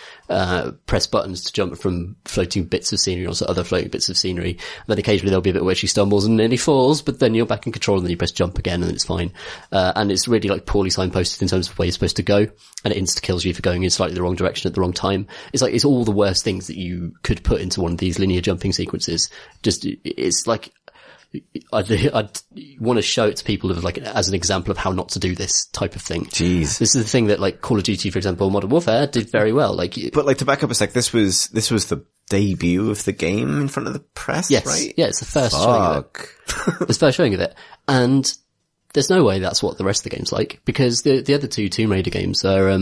press buttons to jump from floating bits of scenery onto other floating bits of scenery. And then occasionally there'll be a bit where she stumbles and nearly falls, but then you're back in control and then you press jump again and it's fine. And it's really like poorly signposted in terms of where you're supposed to go, and it insta kills you for going in slightly the wrong direction at the wrong time. It's like, it's all the worst things that you could put into one of these linear jumping sequences. Just, it's like, I'd want to show it to people of like, as an example of how not to do this type of thing. Jeez. This is the thing that like Call of Duty, for example, Modern Warfare did very well. Like, but like, to back up a sec, this was the debut of the game in front of the press, yes, right? Yeah, it's the first showing of it. It's the first showing of it. And there's no way that's what the rest of the game's like, because the other two Tomb Raider games are,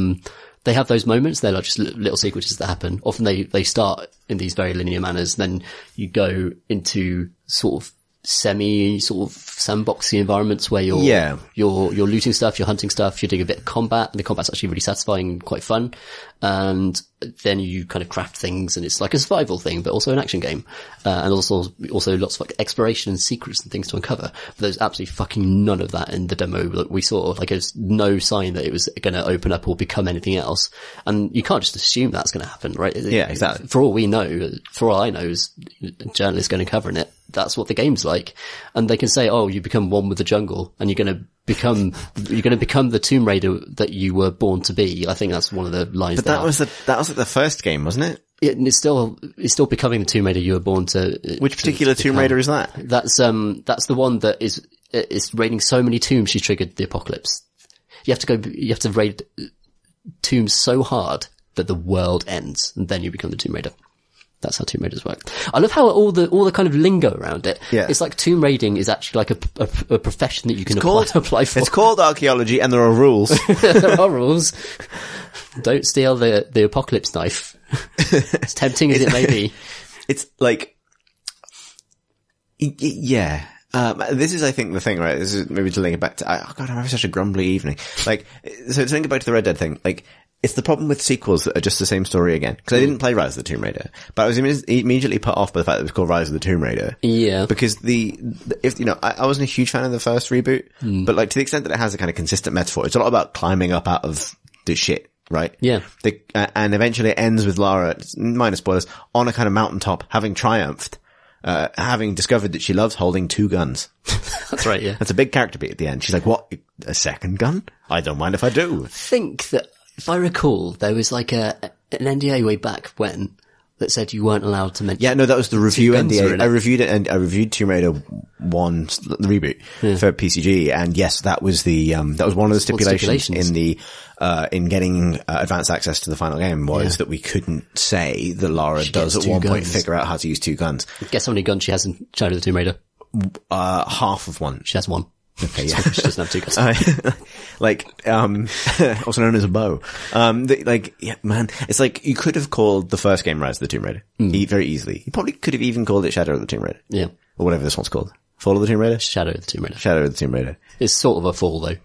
they have those moments. They're like just little sequences that happen. Often they start in these very linear manners. Then you go into sort of sort of sandboxy environments where you're looting stuff, you're hunting stuff, you're doing a bit of combat, and the combat's actually really satisfying and quite fun. And then you kind of craft things, and it's like a survival thing, but also an action game. And also lots of like exploration and secrets and things to uncover. But there's absolutely fucking none of that in the demo that we saw. Like, there's no sign that it was going to open up or become anything else. And you can't just assume that's going to happen, right? Yeah, exactly. For all we know, for all I know is journalists going to covering it. That's what the game's like. And they can say, oh, you become one with the jungle and you're going to become the Tomb Raider that you were born to be. I think that's one of the lines. But that was like the first game, wasn't it? Yeah, and it's still becoming the Tomb Raider you were born to. Which particular Tomb Raider is that? That's the one that is raiding so many tombs she triggered the apocalypse. You have to raid tombs so hard that the world ends, and then you become the Tomb Raider. That's how Tomb Raiders work. I love how all the kind of lingo around it. Yeah. It's like tomb raiding is actually like a profession that you can apply for. It's called archaeology, and there are rules. There are rules. Don't steal the apocalypse knife. As tempting as it may be. It's like, yeah. This is, I think, the thing, right? This is maybe to link it back to, oh God, I'm having such a grumbly evening. Like, so to link it back to the Red Dead thing, like, it's the problem with sequels that are just the same story again. Because I didn't play Rise of the Tomb Raider, but I was immediately put off by the fact that it was called Rise of the Tomb Raider. Yeah. Because I wasn't a huge fan of the first reboot, but like, to the extent that it has a kind of consistent metaphor, it's a lot about climbing up out of the shit, right? Yeah. And eventually it ends with Lara, minor spoilers, on a kind of mountaintop, having triumphed, having discovered that she loves holding 2 guns. That's right, yeah. That's a big character beat at the end. She's like, what? A second gun? I don't mind if I do. I think that, if I recall, there was like an NDA way back when that said you weren't allowed to mention. Yeah, no, that was the review NDA. I reviewed it, and I reviewed Tomb Raider 1, the reboot, for PCG, and yes, that was that was one of the stipulations in in getting advanced access to the final game was that we couldn't say that Lara does at one point figure out how to use 2 guns. Guess how many guns she has in Shadow of the Tomb Raider? Half of one. She has 1. Okay, yeah. She doesn't have 2 guns. Also known as a bow. Yeah, man, it's like, you could have called the first game Rise of the Tomb Raider. Very easily. You probably could have even called it Shadow of the Tomb Raider. Yeah. Or whatever this one's called. Fall of the Tomb Raider? Shadow of the Tomb Raider. Shadow of the Tomb Raider. It's sort of a fall though.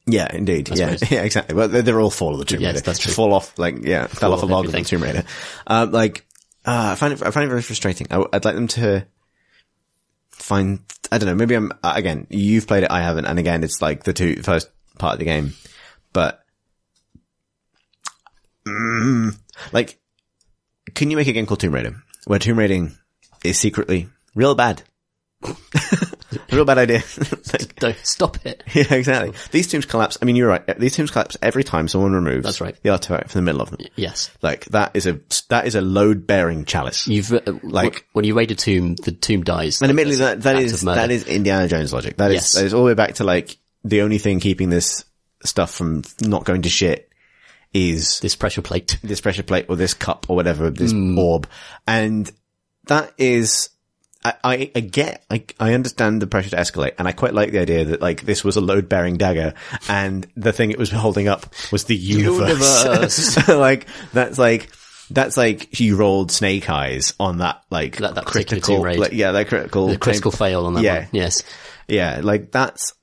Yeah, indeed. Yeah, exactly. Well, they're all Fall of the Tomb Raider. Yes, that's true. Fall off, fell off a log of the Tomb Raider. I find it very frustrating. I'd like them to find, I don't know, maybe again, you've played it, I haven't, and again, it's like the first part of the game, but, like, can you make a game called Tomb Raider, where tomb raiding is secretly real bad? Real bad idea. Like, don't stop it. Yeah, exactly. These tombs collapse. I mean, you're right. These tombs collapse every time someone removes. That's right. The artifact from the middle of them. Yes. Like, that is a load-bearing chalice. When you raid a tomb, the tomb dies. And admittedly, that is Indiana Jones logic. That is all the way back to like, the only thing keeping this stuff from not going to shit is this pressure plate or this cup or whatever, this orb. And that is, I understand the pressure to escalate, and I quite like the idea that like this was a load-bearing dagger, and the thing it was holding up was the universe. That's like you rolled snake eyes on that like that critical, that critical fail on that one. Yes, yeah, like that's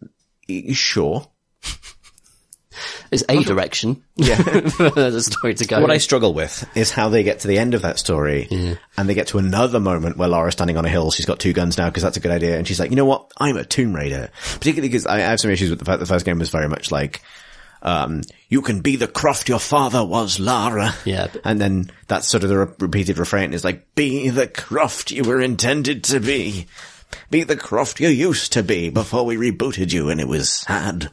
sure. It's a direction. Yeah. For the story to go. What I struggle with is how they get to the end of that story and they get to another moment where Lara's standing on a hill. She's got 2 guns now because that's a good idea. And she's like, you know what? I'm a Tomb Raider. Particularly because I have some issues with the fact that the first game was very much like, you can be the Croft your father was, Lara. Yeah. And then that's sort of the repeated refrain is like, be the Croft you were intended to be. Be the Croft you used to be before we rebooted you and it was sad.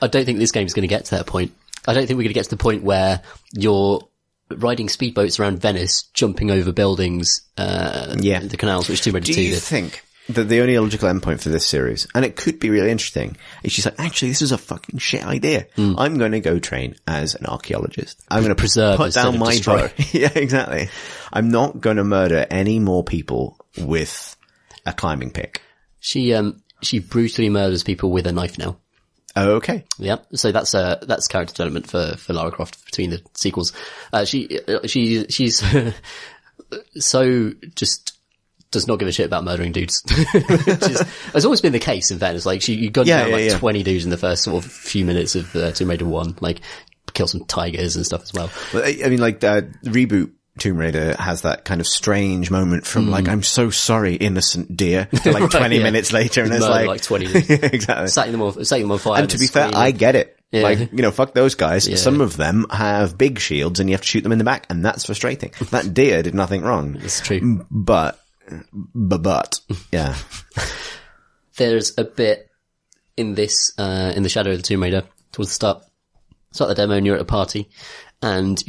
I don't think this game's going to get to that point. I don't think we're going to get to the point where you're riding speedboats around Venice, jumping over buildings, the canals, which Tomb Raider 2 did. Do you think that the only logical endpoint for this series, and it could be really interesting, is she's like, actually, this is a fucking shit idea. I'm going to go train as an archaeologist. I'm going to put down my bow. Yeah, exactly. I'm not going to murder any more people with a climbing pick. She brutally murders people with a knife now. Oh, okay. Yeah. So that's character development for Lara Croft between the sequels. She's so just does not give a shit about murdering dudes. Has always been the case, in fairness. Like you gunned down 20 dudes in the first sort of few minutes of Tomb Raider 1. Like kill some tigers and stuff as well. Well, I mean, like the reboot Tomb Raider has that kind of strange moment from like, I'm so sorry, innocent dear, to like 20 minutes later, and it's like 20 minutes. Exactly. Setting them on fire. And to be fair, I get it. Yeah. Like, fuck those guys. Yeah. Some of them have big shields and you have to shoot them in the back, and that's frustrating. That deer did nothing wrong. It's true. But, yeah. There's a bit in this, in the Shadow of the Tomb Raider towards the start of the demo, and you're at a party, and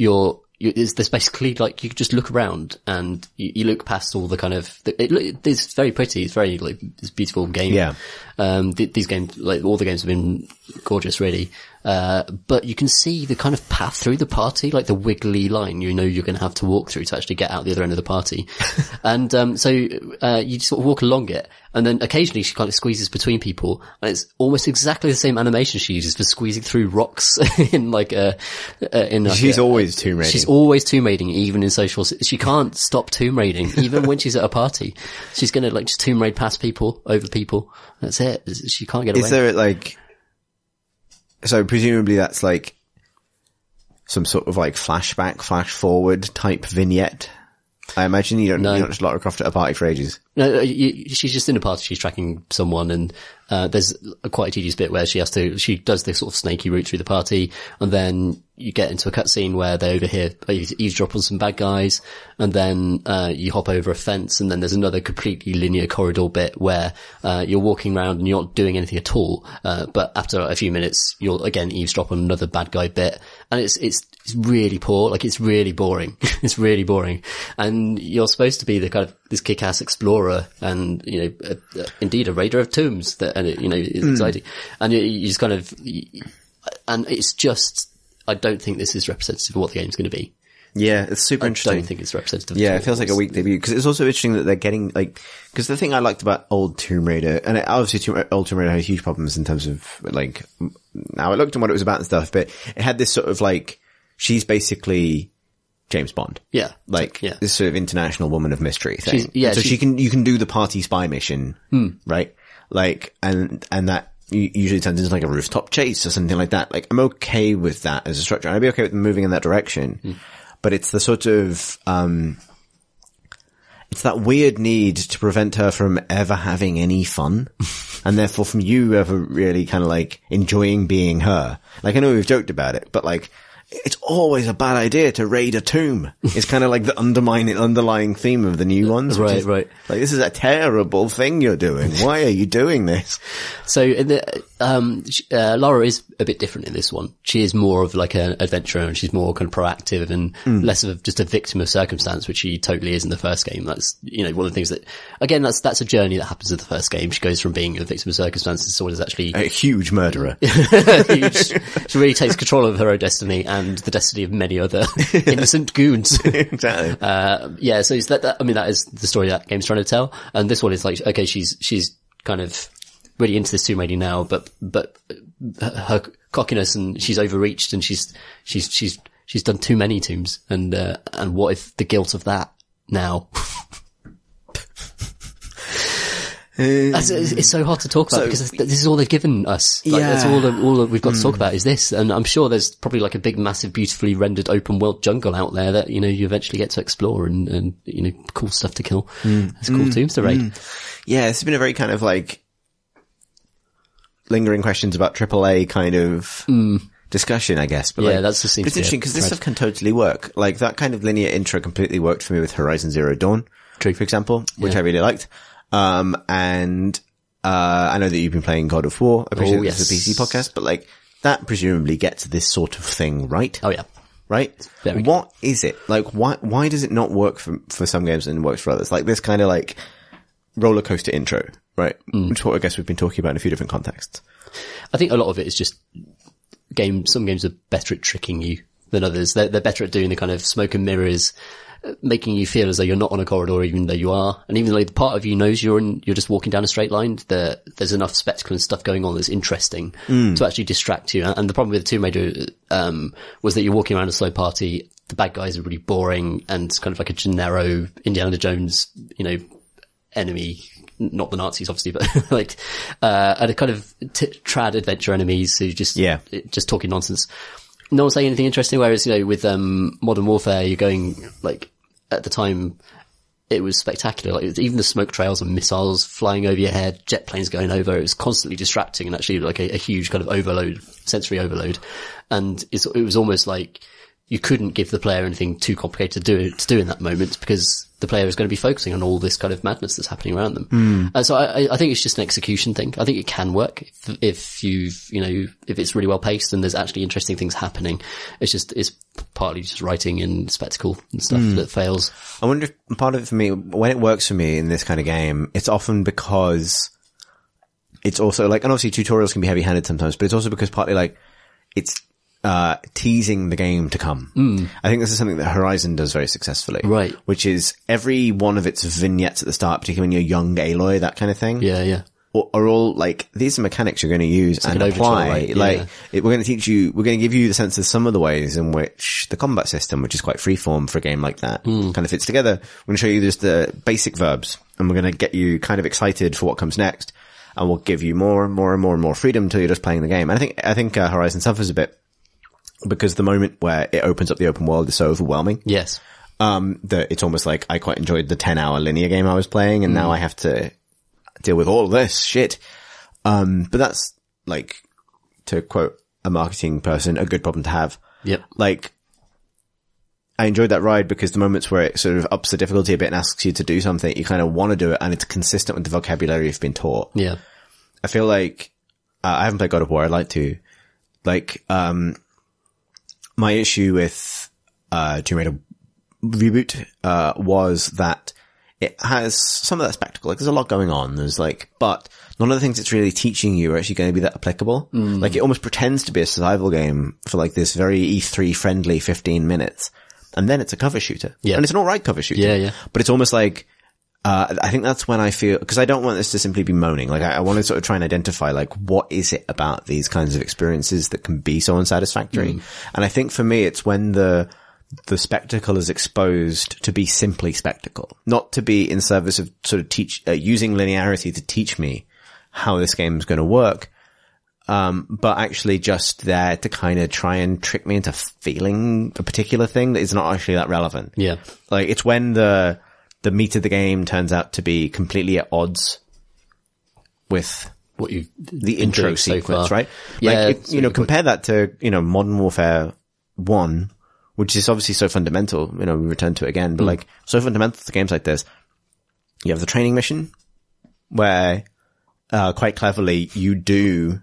there's basically like, you just look around and you look past all the kind of, it's very pretty. It's very like, it's a beautiful game. Yeah. These games, like all the games have been gorgeous, really. But you can see the kind of path through the party, like the wiggly line you're going to have to walk through to actually get out the other end of the party. And, so, you sort of walk along it, and then occasionally she kind of squeezes between people, and it's almost exactly the same animation she uses for squeezing through rocks in like she's always Tomb Raiding. She's always Tomb Raiding, even in social, she can't stop Tomb Raiding, even when she's at a party. She's gonna like just Tomb Raid past people, over people. That's it. She can't get away. Is there like, so presumably that's like some sort of like flashback, flash forward type vignette. I imagine you don't just Lara Croft at a party for ages. No, she's just in a party, she's tracking someone, and there's quite a tedious bit where she does this sort of snaky route through the party, and then you get into a cutscene where they overhear, eavesdrop on some bad guys, and then you hop over a fence, and then there's another completely linear corridor bit where you're walking around and you're not doing anything at all, but after a few minutes you'll again eavesdrop on another bad guy bit, and it's really poor, like it's really boring. It's really boring. And you're supposed to be the kind of this kick-ass explorer and, indeed a raider of tombs and it's exciting. And you just kind of, and it's just, I don't think this is representative of what the game's going to be. Yeah, it's super interesting. I don't think it's representative. Yeah, it feels like a weak debut, because it's also interesting that they're getting like, because the thing I liked about old Tomb Raider, and obviously old Tomb Raider had huge problems in terms of like, now I looked at what it was about and stuff, but it had this sort of like, she's basically James Bond. Yeah. Like, this sort of international woman of mystery thing. So you can do the party spy mission, right? Like, and that usually turns into like a rooftop chase or something like that. Like, I'm okay with that as a structure. I'd be okay with them moving in that direction. But it's the sort of, it's that weird need to prevent her from ever having any fun. And therefore from you ever really kind of like enjoying being her. Like, I know we've joked about it, but like, it's always a bad idea to raid a tomb. It's kind of like the underlying theme of the new ones. Right. Like, this is a terrible thing you're doing. Why are you doing this? So Lara is a bit different in this one. She is more of like an adventurer, and she's more kind of proactive and less of just a victim of circumstance, which she totally is in the first game. That's, one of the things that, again, that's a journey that happens in the first game. She goes from being a victim of circumstances to someone who's actually a huge murderer. She really takes control of her own destiny. and the destiny of many other innocent goons. Exactly. So it's that, I mean, that is the story that game's trying to tell. And this one is like, okay, she's kind of really into this Tomb Raiding now, but her cockiness, and she's overreached, and she's done too many tombs. And what if the guilt of that now? It's so hard to talk about because this is all they've given us. Like, that's all that we've got to talk about is this. And I'm sure there's probably like a big, massive, beautifully rendered open world jungle out there that, you know, you eventually get to explore and you know, cool stuff to kill. It's cool tombs to raid. Yeah, it's been a very kind of like lingering questions about AAA kind of discussion, I guess. But yeah, like, that's the it's interesting because this stuff can totally work. Like that kind of linear intro completely worked for me with Horizon Zero Dawn, for example, which I really liked. I know that you've been playing God of War. I appreciate this is a PC podcast, but like that presumably gets this sort of thing right. Oh yeah. Right? What is it? Like why does it not work for some games and works for others? Like this kind of like roller coaster intro, right? Which is what I guess we've been talking about in a few different contexts. I think a lot of it is just some games are better at tricking you than others. They're better at doing the kind of smoke and mirrors, making you feel as though you're not on a corridor even though you are. And even though the part of you knows you're just walking down a straight line, there's enough spectacle and stuff going on that's interesting to actually distract you. And the problem with Tomb Raider, was that you're walking around a slow party, the bad guys are really boring and kind of like a genero Indiana Jones, you know, enemy. Not the Nazis, obviously, but like, and a kind of trad adventure enemies who just talking nonsense. No one saying anything interesting. Whereas, you know, with, Modern Warfare, you're going like, at the time, it was spectacular. Like even the smoke trails and missiles flying over your head, jet planes going over, it was constantly distracting and actually like a huge kind of sensory overload. And it was almost like you couldn't give the player anything too complicated to do in that moment because the player is going to be focusing on all this kind of madness that's happening around them. And so I think it's just an execution thing. I think it can work if it's really well paced and there's actually interesting things happening. It's partly just writing and spectacle and stuff that fails. I wonder if part of it for me, when it works for me in this kind of game, it's often because it's also like, and obviously tutorials can be heavy handed sometimes, but it's also because partly like it's teasing the game to come. I think this is something that Horizon does very successfully. Right. Which is every one of its vignettes at the start, particularly when you're young Aloy, that kind of thing. Yeah, yeah. Are all like, these are mechanics you're going to use and apply. Right? Yeah. Like, we're going to give you the sense of some of the ways in which the combat system, which is quite freeform for a game like that, kind of fits together. We're going to show you just the basic verbs and we're going to get you kind of excited for what comes next. And we'll give you more and more and more and more freedom until you're just playing the game. And I think Horizon suffers a bit because the moment where it opens up the open world is so overwhelming. Yes. That it's almost like I quite enjoyed the 10-hour linear game I was playing and now I have to deal with all this shit. But that's like, to quote a marketing person, a good problem to have. Yep. Like, I enjoyed that ride because the moments where it sort of ups the difficulty a bit and asks you to do something, you kind of want to do it and it's consistent with the vocabulary you've been taught. Yeah. I feel like, I haven't played God of War. I'd like to. Like, my issue with, Tomb Raider reboot, was that it has some of that spectacle. Like there's a lot going on. There's like, but none of the things it's really teaching you are actually going to be that applicable. Like it almost pretends to be a survival game for like this very E3 friendly 15 minutes. And then it's a cover shooter. Yeah. And it's an alright cover shooter. Yeah, yeah. But it's almost like, I think that's when I feel, because I don't want this to simply be moaning. Like I want to sort of try and identify like what is it about these kinds of experiences that can be so unsatisfactory. And I think for me, it's when the spectacle is exposed to be simply spectacle, not to be in service of sort of using linearity to teach me how this game is going to work. But actually just there to kind of try and trick me into feeling a particular thing that is not actually that relevant. Yeah. Like it's when the meat of the game turns out to be completely at odds with what you the intro sequence, right? Yeah. Like, compare that to, Modern Warfare 1, which is obviously so fundamental. We return to it again, but like so fundamental to games like this. You have the training mission where, quite cleverly you do,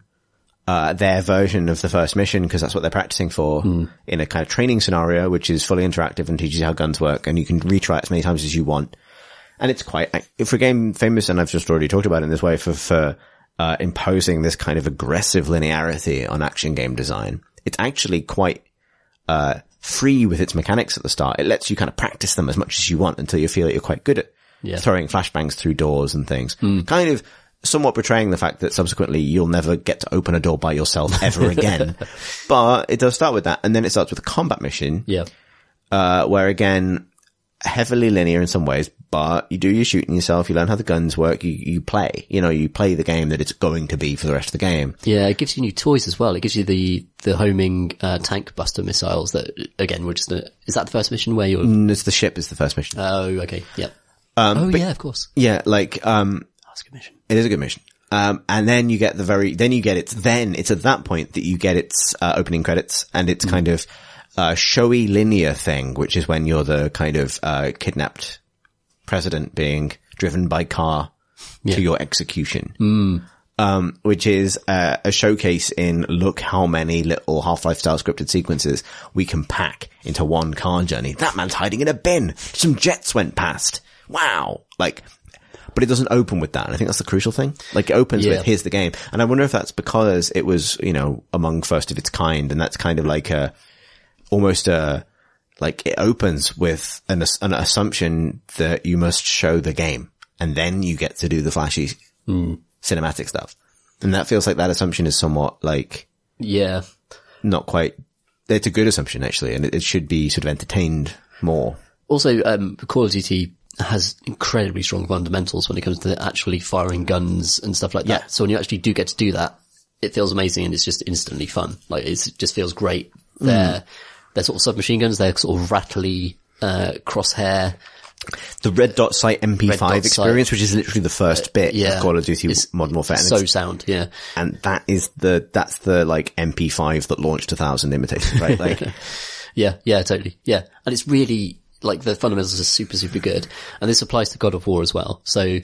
their version of the first mission because that's what they're practicing for in a kind of training scenario, which is fully interactive and teaches you how guns work and you can retry it as many times as you want. And it's quite, for a game famous, and I've just already talked about it in this way for imposing this kind of aggressive linearity on action game design. It's actually quite, free with its mechanics at the start. It lets you kind of practice them as much as you want until you feel that you're quite good at throwing flashbangs through doors and things. Kind of somewhat betraying the fact that subsequently you'll never get to open a door by yourself ever again. But it does start with that. And then it starts with a combat mission. Yeah. Where again, heavily linear in some ways, but you do your shooting yourself, you learn how the guns work, you play. You play the game that it's going to be for the rest of the game. Yeah, it gives you new toys as well. It gives you the homing, tank buster missiles that, again, is that the first mission where you're... It's the ship is the first mission. Oh, okay, yeah. Yeah, of course. Yeah, that's a good mission. It is a good mission. And then you get it's at that point that you get its, opening credits, and it's kind of, showy linear thing, which is when you're the kind of, kidnapped president being driven by car to your execution. Which is, a showcase in look how many little Half-Life style scripted sequences we can pack into one car journey. That man's hiding in a bin. Some jets went past. Wow. But it doesn't open with that. And I think that's the crucial thing. It opens with, here's the game. And I wonder if that's because it was, among first of its kind. And that's kind of it opens with an assumption that you must show the game. And then you get to do the flashy cinematic stuff. And that feels like that assumption is somewhat not quite, it's a good assumption actually. And it should be sort of entertained more. Also, Call of Duty has incredibly strong fundamentals when it comes to actually firing guns and stuff like that. Yeah. So when you actually do get to do that, it feels amazing and it's just instantly fun. It just feels great. They're sort of submachine guns. They're sort of rattly, crosshair. The red dot sight MP5 experience, which is literally the first bit of Call of Duty Modern Warfare. And so sound, yeah. And that's the MP5 that launched 1,000 imitators, right? Yeah, totally. Yeah. And it's really, the fundamentals are super, super good. And this applies to God of War as well. So,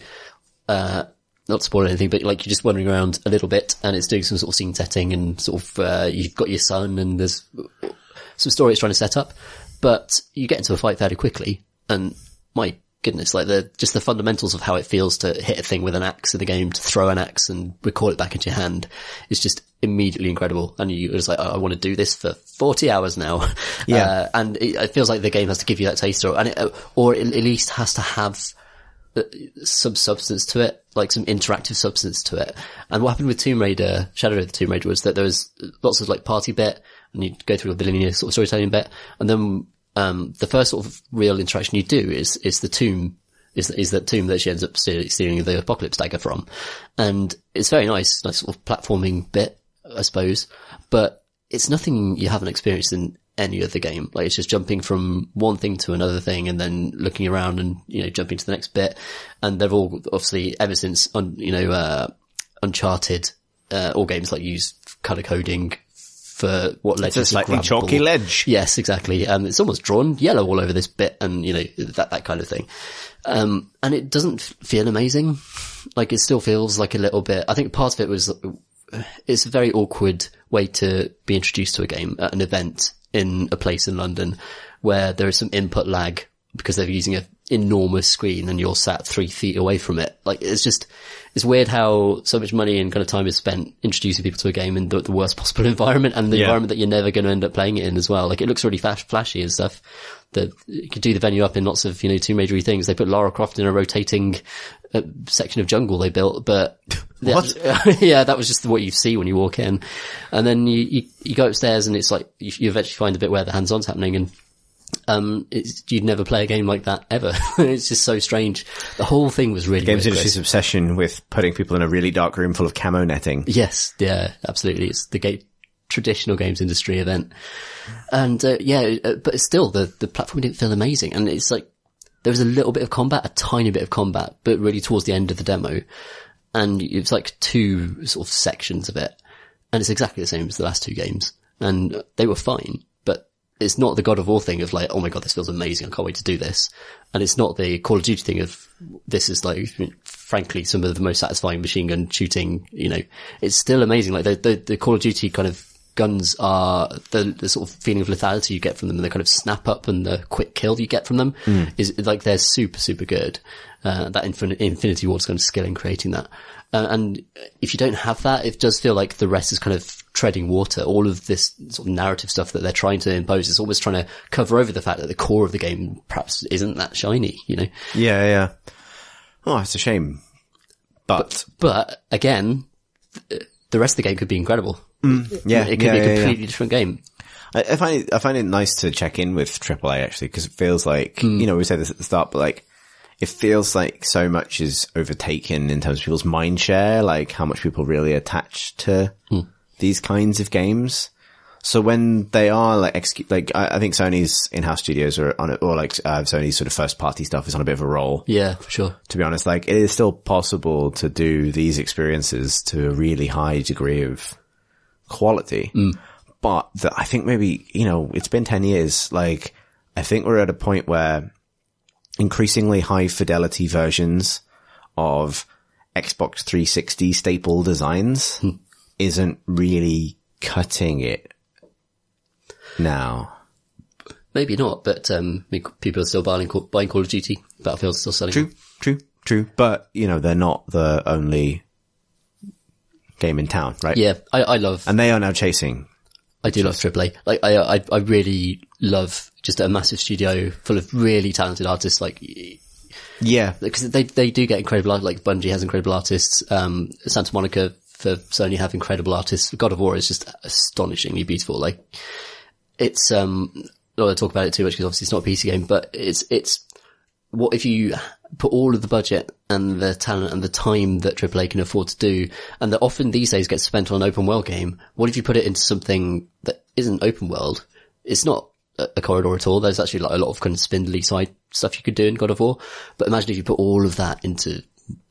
not to spoil anything, but you're just wandering around a little bit and it's doing some sort of scene setting and sort of, you've got your son and there's some story it's trying to set up, but you get into a fight fairly quickly and my goodness, just the fundamentals of how it feels to hit a thing with an axe in the game, to throw an axe and record it back into your hand is just immediately incredible. And you're just I want to do this for 40 hours now. Yeah. And it feels like the game has to give you that taste or at least has to have some substance to it, some interactive substance to it. And what happened with Tomb Raider, Shadow of the Tomb Raider, was that there was lots of party bit and you go through the linear sort of storytelling bit. And then the first sort of real interaction you do is the tomb, is that tomb that she ends up stealing the Apocalypse dagger from. And it's very nice sort of platforming bit, I suppose, but it's nothing you haven't experienced in any other game. It's just jumping from one thing to another thing and then looking around and, jumping to the next bit. And they've all obviously ever since, Uncharted, all games use color coding for what ledge is a slightly chalky ledge. Yes, exactly. It's almost drawn yellow all over this bit and, that kind of thing. And it doesn't feel amazing. It still feels like a little bit, I think part of it was, it's a very awkward way to be introduced to a game at an event in a place in London where there is some input lag because they're using an enormous screen and you're sat 3 feet away from it. It's weird how so much money and kind of time is spent introducing people to a game in the worst possible environment and the environment that you're never going to end up playing it in as well. It looks really flashy and stuff. You could do the venue up in lots of, Tomb Raider-y things. They put Lara Croft in a rotating section of jungle they built, but what? Yeah, that was just what you see when you walk in. And then you go upstairs and it's you eventually find the bit where the hands-on's happening and you'd never play a game like that ever. It's just so strange. The whole thing was really games industry's obsession with putting people in a really dark room full of camo netting. Yes, yeah, absolutely. It's the traditional games industry event. And but still the platform didn't feel amazing. And it's there was a little bit of combat, a tiny bit of combat, but really towards the end of the demo. And it's 2 sort of sections of it. And it's exactly the same as the last 2 games. And they were fine. It's not the God of War thing of oh my god, this feels amazing, I can't wait to do this. And it's not the Call of Duty thing of this is frankly some of the most satisfying machine gun shooting, it's still amazing. The Call of Duty kind of guns are the sort of feeling of lethality you get from them and the kind of snap up and the quick kill you get from them is they're super, super good. That Infinity Ward's kind of skill in creating that. And if you don't have that, it does feel like the rest is kind of treading water. All of this sort of narrative stuff that they're trying to impose is almost trying to cover over the fact that the core of the game perhaps isn't that shiny, you know? Yeah. Oh, it's a shame. But again, the rest of the game could be incredible. Yeah. It could be a completely different game. I find it nice to check in with AAA actually, because it feels like, you know, we said this at the start, but like, it feels like so much is overtaken in terms of people's mind share, like how much people really attach to these kinds of games. So when they are like I think Sony's in-house studios are on it, or like Sony's sort of first party stuff is on a bit of a roll. Yeah, for sure. To be honest, like it is still possible to do these experiences to a really high degree of quality. But I think maybe, you know, it's been 10 years. Like I think we're at a point where increasingly high fidelity versions of Xbox 360 staple designs isn't really cutting it now. Maybe not, but people are still buying Call of Duty. Battlefield's still selling. True. But, you know, they're not the only game in town, right? Yeah, I love... And they are now chasing... I do love AAA. Like, I really love just a massive studio full of really talented artists, like... Yeah. Because they do get incredible art, like Bungie has incredible artists, Santa Monica for Sony have incredible artists. God of War is just astonishingly beautiful. Like, it's, I don't want to talk about it too much because obviously it's not a PC game, but it's, what if you put all of the budget and the talent and the time that AAA can afford to do, and that often these days gets spent on an open world game, what if you put it into something that isn't open world? It's not a corridor at all. There's actually like a lot of kind of spindly side stuff you could do in God of War. But imagine if you put all of that into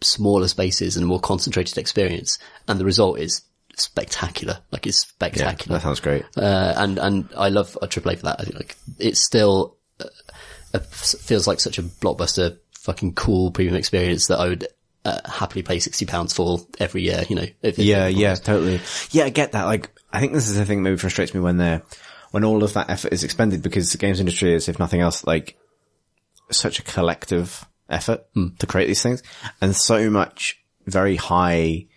smaller spaces and a more concentrated experience, and the result is spectacular. Like, it's spectacular. Yeah, that sounds great. And I love a AAA for that. I think like it's still feels like such a blockbuster, fucking cool premium experience that I would happily pay £60 for every year. You know? Yeah, totally. Yeah, I get that. Like, I think this is the thing that maybe frustrates me when all of that effort is expended, because the games industry is, if nothing else, like such a collective effort to create these things, and so much very high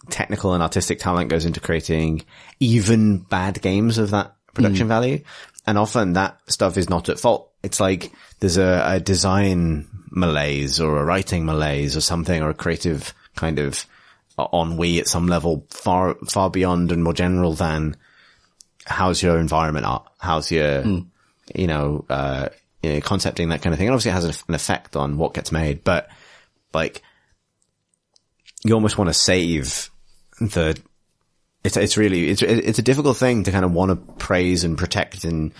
technical and artistic talent goes into creating even bad games of that production value. And often that stuff is not at fault. It's like there's a design malaise or a writing malaise or something, or a creative kind of ennui at some level far beyond and more general than how's your environment art? How's your, concepting, that kind of thing. And obviously it has an effect on what gets made, but like you almost want to save it's a difficult thing to kind of want to praise and protect and,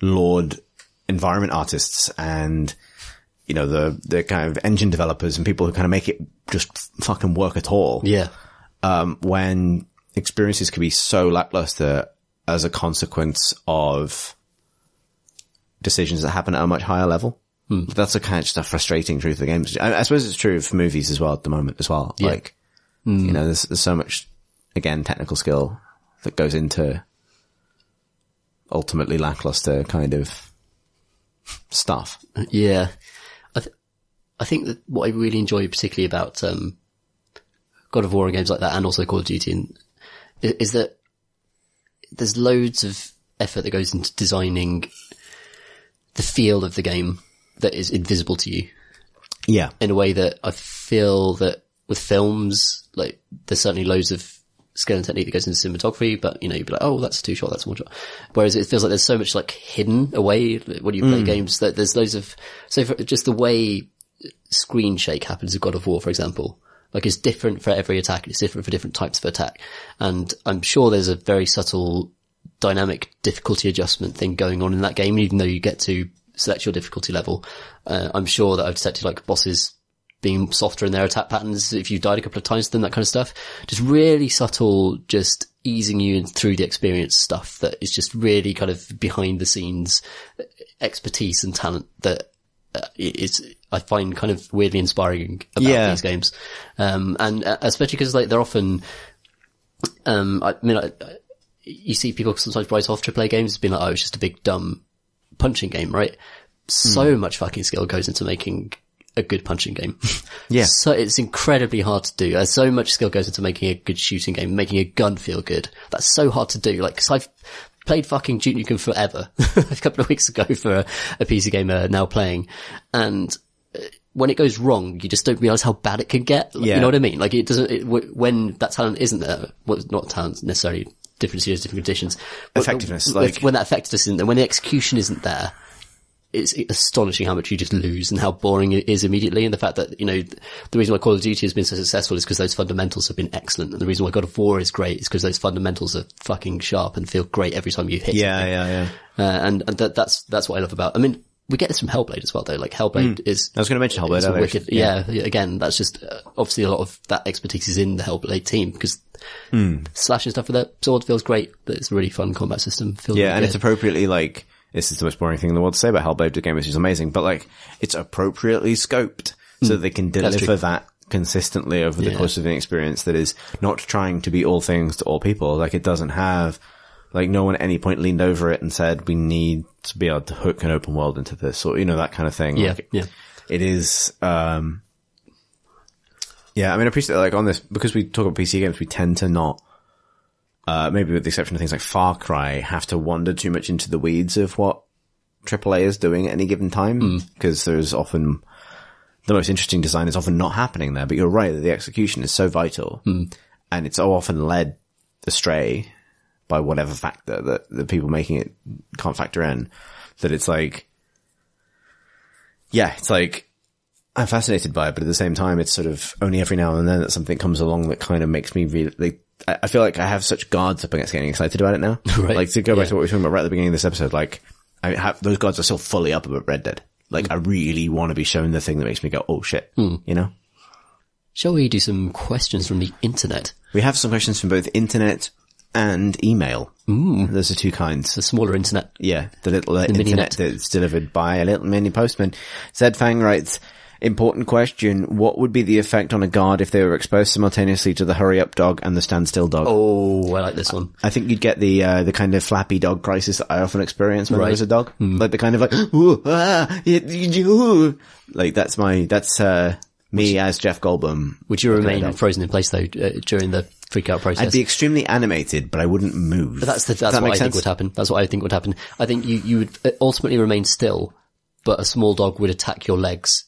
laud environment artists and, you know, the kind of engine developers and people who kind of make it just fucking work at all. Yeah. When experiences can be so lackluster as a consequence of decisions that happen at a much higher level. That's a kind of just a frustrating truth of the games. I suppose it's true for movies as well at the moment as well. Yeah. Like, you know, there's so much, again, technical skill that goes into ultimately lackluster kind of stuff. Yeah. I think that what I really enjoy particularly about, God of War and games like that, and also Call of Duty, is that there's loads of effort that goes into designing the feel of the game that is invisible to you. Yeah. In a way that I feel that with films, like, there's certainly loads of skill and technique that goes into cinematography, but, you know, you'd be like, oh, that's a two shot, that's a one shot. Whereas it feels like there's so much, like, hidden away when you play games, that there's loads of, so for just the way screen shake happens in God of War, for example, like, it's different for every attack, it's different for different types of attack. And I'm sure there's a very subtle dynamic difficulty adjustment thing going on in that game, even though you get to select your difficulty level. I'm sure that I've detected like bosses being softer in their attack patterns if you've died a couple of times to them, that kind of stuff. Just really subtle, just easing you through the experience stuff that is just really kind of behind the scenes expertise and talent that I find kind of weirdly inspiring about these games. And especially because like they're often, you see people sometimes write off AAA games as being like, oh, it's just a big dumb punching game, right? So much fucking skill goes into making a good punching game. Yeah. So it's incredibly hard to do. So much skill goes into making a good shooting game, making a gun feel good. That's so hard to do. Like, 'cause I've played fucking Duke Nukem Forever a couple of weeks ago for a PC gamer now playing, and when it goes wrong, you just don't realize how bad it can get. Like, Yeah. You know what I mean? Like, it doesn't, when that talent isn't there, well, not talent necessarily, different studios, different conditions. Effectiveness, like, when that effectiveness isn't there, when the execution isn't there, it's astonishing how much you just lose and how boring it is immediately. And the fact that, the reason why Call of Duty has been so successful is because those fundamentals have been excellent. And the reason why God of War is great is because those fundamentals are fucking sharp and feel great every time you hit something. Yeah. And that's what I love about, I mean, we get this from Hellblade as well, though. Like, Hellblade is... I was going to mention Hellblade. Wicked, yeah, again, that's just, obviously a lot of that expertise is in the Hellblade team, because slashing stuff with that sword feels great, but it's a really fun combat system. Feels Yeah, really and good. it's appropriately, like, this is the most boring thing in the world to say about Hellblade, the game, which is amazing, but, like, it's appropriately scoped so that they can deliver that consistently over the course of an experience that is not trying to be all things to all people. Like, it doesn't have... Like, no one at any point leaned over it and said, we need to be able to hook an open world into this, or, that kind of thing. Yeah, like, yeah. It is, I mean, I appreciate, like, on this, because we talk about PC games, we tend to not, maybe with the exception of things like Far Cry, have to wander too much into the weeds of what AAA is doing at any given time, because there's often, the most interesting design is often not happening there, but you're right that the execution is so vital, and it's so often led astray by whatever factor that the people making it can't factor in, that it's like, yeah, it's like, I'm fascinated by it, but at the same time, it's sort of only every now and then that something comes along that kind of makes me really, like, I feel like I have such guards up against getting excited about it now. Right. Like, to go back to what we were talking about right at the beginning of this episode, like, those guards are still fully up about Red Dead. Like, I really want to be shown the thing that makes me go, oh shit, Shall we do some questions from the internet? We have some questions from both internet and email. Those are two kinds. The smaller internet. Yeah, the little internet mini-net. that's delivered by a little mini postman. Zed Fang writes, important question, what would be the effect on a guard if they were exposed simultaneously to the hurry up dog and the standstill dog? Oh, I like this one. I think you'd get the kind of flappy dog crisis that I often experience when Right. there's a dog. Like the kind of like, ooh, ooh. Like that's me as Jeff Goldblum. Would you remain frozen in place, though, during the freak out process? I'd be extremely animated, but I wouldn't move. But that's Does what that make I think sense? would happen. That's what I think would happen. I think you would ultimately remain still, but a small dog would attack your legs.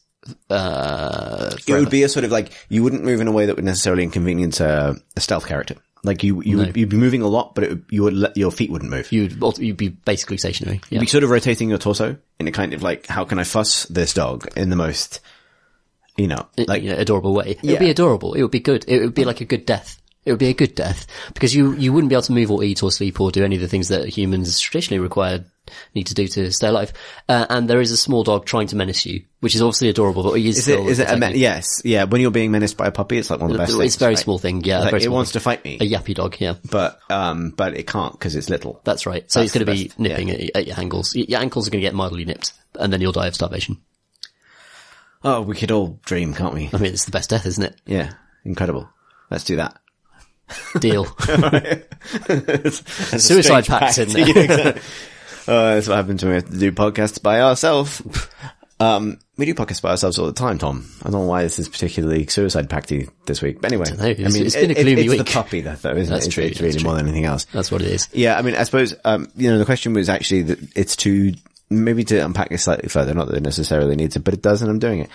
It would be a sort of like, you wouldn't move in a way that would necessarily inconvenience a stealth character. Like you'd be moving a lot, but your feet wouldn't move. You'd be basically stationary. You'd be sort of rotating your torso in a kind of like, how can I fuss this dog in the most, adorable way. It would be adorable. It would be good. It would be like a good death. It would be a good death because you wouldn't be able to move or eat or sleep or do any of the things that humans traditionally need to do to stay alive. And there is a small dog trying to menace you, which is obviously adorable, but he is still... Yes. Yeah. When you're being menaced by a puppy, it's like one of the best things. It's a very small thing. Yeah. Like, very it small wants thing. to fight me. A yappy dog. Yeah. But it can't because it's little. That's right. So That's it's going to be best. nipping at your ankles. Your ankles are going to get mildly nipped and then you'll die of starvation. Oh, we could all dream, can't we? I mean, it's the best death, isn't it? Yeah. Incredible. Let's do that. Deal. That's a Suicide strange pact, isn't Yeah, it? exactly. That's what happens when we have to do podcasts by ourselves. We do podcasts by ourselves all the time, Tom. I don't know why this is particularly suicide pacty this week. But anyway, It's been a gloomy it's week. the puppy though, isn't That's it? true. It's really more than anything else. That's what it is. Yeah, I mean, I suppose, the question was actually that it's maybe to unpack it slightly further, not that it necessarily needs it, but it does, and I'm doing it.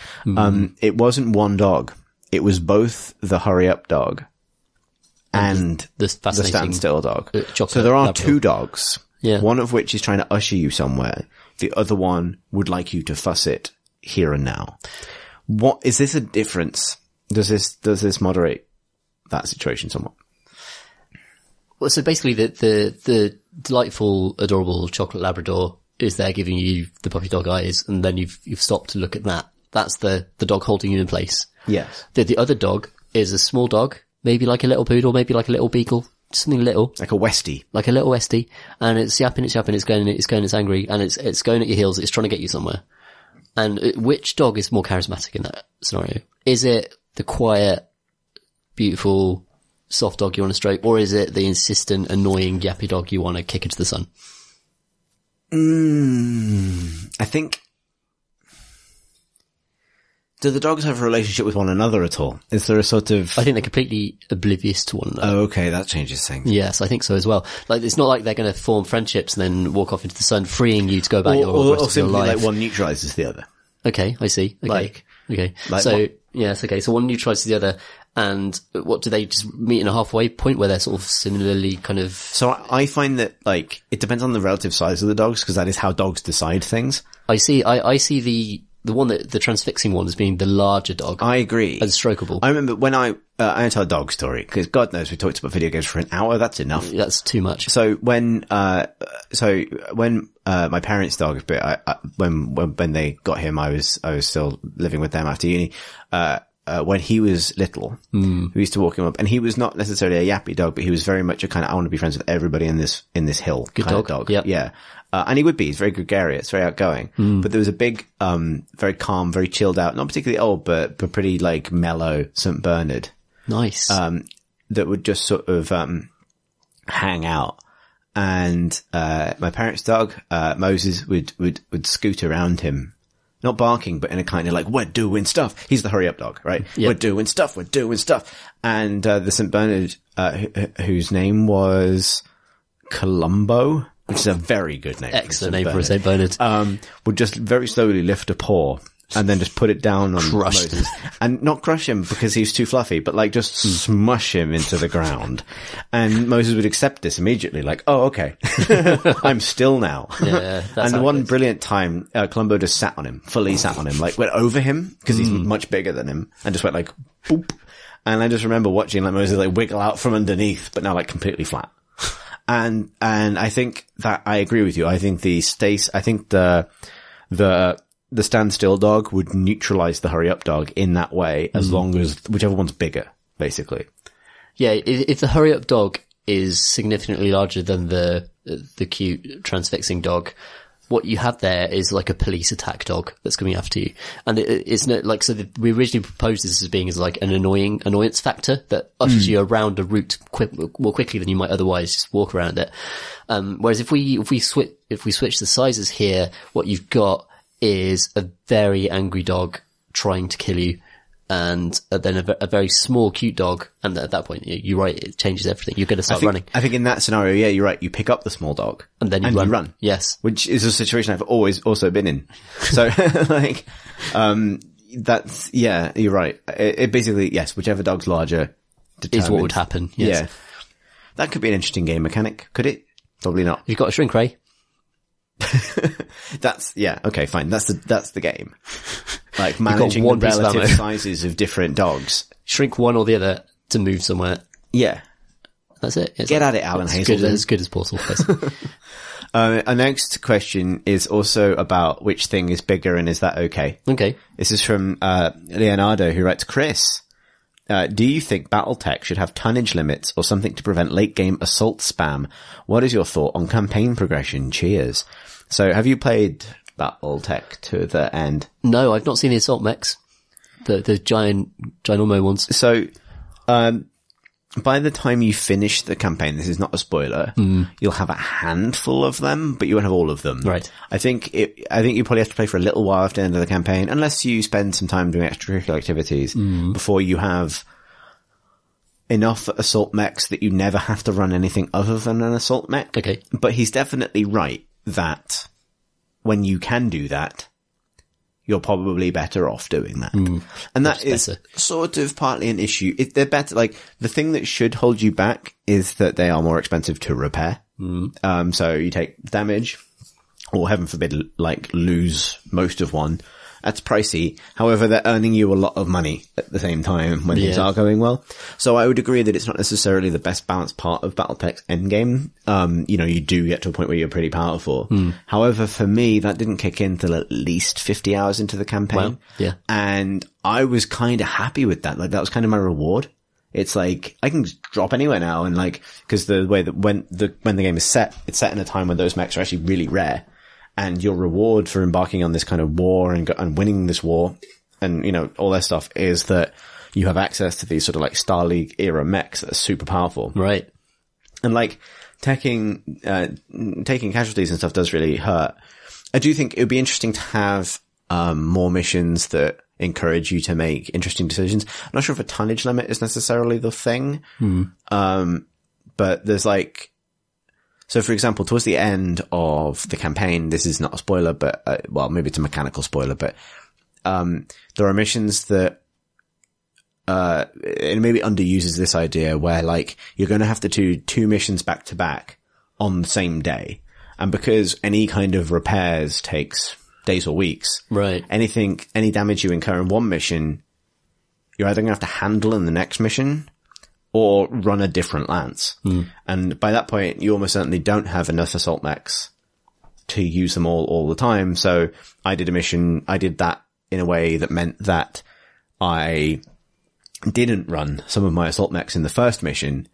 It wasn't one dog. It was both the hurry up dog and The the fascinating standstill dog. chocolate So there are Labrador. two dogs. Yeah. One of which is trying to usher you somewhere. The other one would like you to fuss it here and now. What is this a difference? Does this moderate that situation somewhat? Well, so basically the delightful, adorable chocolate Labrador is there giving you the puppy dog eyes, and then you've stopped to look at that. That's the dog holding you in place. Yes. The other dog is a small dog, maybe like a little poodle, maybe like a little beagle, something little. Like a Westie. Like a little Westie. And it's yapping, it's angry, and it's going at your heels, it's trying to get you somewhere. And which dog is more charismatic in that scenario? Is it the quiet, beautiful, soft dog you want to stroke, or is it the insistent, annoying, yappy dog you want to kick into the sun? I think Do the dogs have a relationship with one another at all? Is there a sort of... I think they're completely oblivious to one another. Oh, okay, that changes things. Yes, I think so as well. Like, it's not like they're going to form friendships and then walk off into the sun, freeing you to go about your rest of your life. Or simply like one neutralizes the other. Okay, I see. Okay. So one neutralizes the other, and what do they just meet in a halfway point where they're sort of similarly kind of... So I find that, like, it depends on the relative size of the dogs, because that is how dogs decide things. I see the one that, the transfixing one as being the larger dog. I agree. As strokeable. I remember when I tell a dog story, because God knows we talked about video games for an hour, that's enough. That's too much. So when my parents' dog, when they got him, I was still living with them after uni. When he was little, we used to walk him up, and he was not necessarily a yappy dog, but he was very much a kind of, I want to be friends with everybody in this hill Good kind dog. of dog. Yeah. And he would be, he's very gregarious, very outgoing. But there was a big, very calm, very chilled out, not particularly old, but pretty like mellow St. Bernard. Nice. That would just sort of, hang out. And, my parents' dog, Moses would scoot around him. Not barking, but in a kind of like, we're doing stuff. He's the hurry up dog, right? Yep. We're doing stuff. And, the St. Bernard, whose name was Columbo, which is a very good name. Excellent name for a St. Bernard. Would just very slowly lift a paw and then just put it down on Moses. And not crush him because he's too fluffy, but like just smush him into the ground. And Moses would accept this immediately, like, oh, okay. I'm still now. Yeah, that's and one brilliant time, Columbo just fully sat on him, like went over him because he's much bigger than him and just went like, boop. And I just remember watching like Moses like wiggle out from underneath, but now like completely flat. And I think that I agree with you. I think the standstill dog would neutralize the hurry up dog in that way, as long as whichever one's bigger, basically. Yeah, if the hurry up dog is significantly larger than the cute transfixing dog, what you have there is like a police attack dog that's coming after you. And it's not like, we originally proposed this as being as like an annoyance factor that ushers you around a route more quickly than you might otherwise just walk around it. Whereas if we switch the sizes here, what you've got is a very angry dog trying to kill you, and then a very small, cute dog. And at that point, you're right, it changes everything. You're going to start running. I think in that scenario, yeah, you're right. You pick up the small dog. And then you run. Yes. Which is a situation I've always also been in. So, like, that's, yeah, you're right. It basically, yes, whichever dog's larger is what would happen. Yes. Yeah. That could be an interesting game mechanic, could it? Probably not. You've got a shrink ray. Okay, fine. That's the game. Like managing the relative sizes of different dogs. Shrink one or the other to move somewhere. Yeah. That's it. Get at it, Alan Hazelden. As good as possible, basically. Our next question is also about which thing is bigger and is that okay? Okay. This is from, Leonardo, who writes, Chris, do you think BattleTech should have tonnage limits or something to prevent late game assault spam? What is your thought on campaign progression? Cheers. So have you played BattleTech to the end? No, I've not seen the assault mechs. The ginormo ones. So, by the time you finish the campaign, this is not a spoiler, you'll have a handful of them, but you won't have all of them. Right. I think you probably have to play for a little while after the end of the campaign, unless you spend some time doing extracurricular activities before you have enough assault mechs that you never have to run anything other than an assault mech. Okay. But he's definitely right that when you can do that, you're probably better off doing that. And that is sort of partly an issue. They're better, like, the thing that should hold you back is that they are more expensive to repair. So you take damage, or heaven forbid, like, lose most of one. That's pricey. However, they're earning you a lot of money at the same time when things are going well. So I would agree that it's not necessarily the best balanced part of BattleTech's endgame. You do get to a point where you're pretty powerful. However, for me, that didn't kick in till at least 50 hours into the campaign. Wow. Yeah. And I was kind of happy with that. Like, that was kind of my reward. It's like, I can just drop anywhere now, and like, cause the way that when the game is set, it's set in a time when those mechs are actually really rare. And your reward for embarking on this kind of war and winning this war and, all that stuff is that you have access to these sort of like Star League era mechs that are super powerful. Right. And like taking casualties and stuff does really hurt. I do think it would be interesting to have, more missions that encourage you to make interesting decisions. I'm not sure if a tonnage limit is necessarily the thing. But there's like, so for example, towards the end of the campaign, this is not a spoiler, but, well, maybe it's a mechanical spoiler, but, there are missions that, it maybe underuses this idea where like, you're going to have to do 2 missions back to back on the same day. And because any kind of repairs takes days or weeks, right? Any damage you incur in one mission, you're either going to have to handle in the next mission or run a different lance. And by that point, you almost certainly don't have enough assault mechs to use them all the time. So I did that in a way that meant that I didn't run some of my assault mechs in the first mission.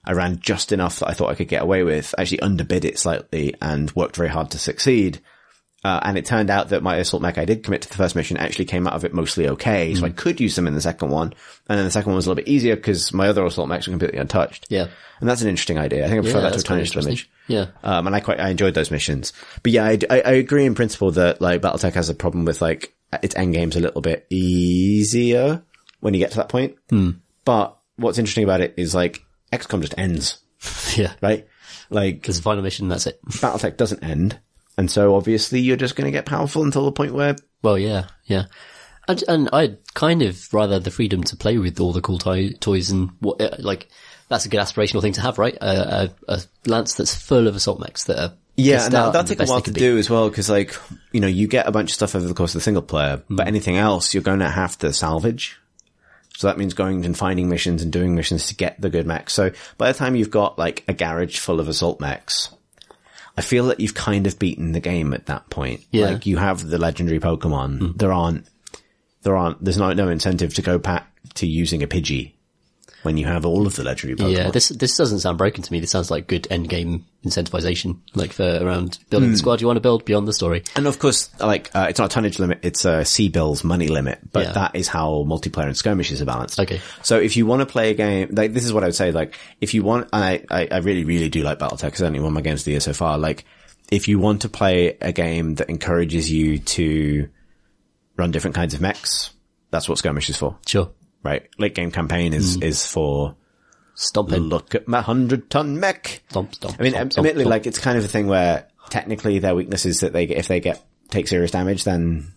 I ran just enough that I thought I could get away with, actually underbid it slightly and worked very hard to succeed. And it turned out that my assault mech I did commit to the first mission actually came out of it mostly okay. So I could use them in the second one. And then the second one was a little bit easier because my other assault mechs were completely untouched. Yeah. And that's an interesting idea. I think I prefer that to a tonnage limit. Yeah. And I enjoyed those missions. But yeah, I agree in principle that like BattleTech has a problem with like its endgame's a little bit easier when you get to that point. But what's interesting about it is like XCOM just ends. Yeah. Right? Like there's a final mission, that's it. BattleTech doesn't end. And so obviously you're just going to get powerful until the point where... Well, yeah. And I'd kind of rather have the freedom to play with all the cool toys and what, like, that's a good aspirational thing to have, right? A lance that's full of assault mechs that are... Yeah, and that'll take a while to do as well, because like, you know, you get a bunch of stuff over the course of the single player, but anything else you're going to have to salvage. So that means going and finding missions and doing missions to get the good mechs. So by the time you've got like a garage full of assault mechs, I feel that you've kind of beaten the game at that point. Yeah. Like you have the legendary Pokemon. There's no incentive to go back to using a Pidgey when you have all of the legendary Pokemon. Yeah, this doesn't sound broken to me. This sounds like good end game incentivization, like for around building the squad you want to build beyond the story. And of course, like, it's not a tonnage limit, it's a C-Bill's money limit, but that is how multiplayer and skirmishes are balanced. Okay. So if you want to play a game, like, this is what I would say, like, if you want, and I really, really do like BattleTech, certainly one of my games of the year so far, like, if you want to play a game that encourages you to run different kinds of mechs, that's what skirmish is for. Sure. Right? Late game campaign is for stomping. Look at my 100-ton mech. Stomp. I mean, admittedly, like, it's kind of a thing where technically their weakness is that if they take serious damage, then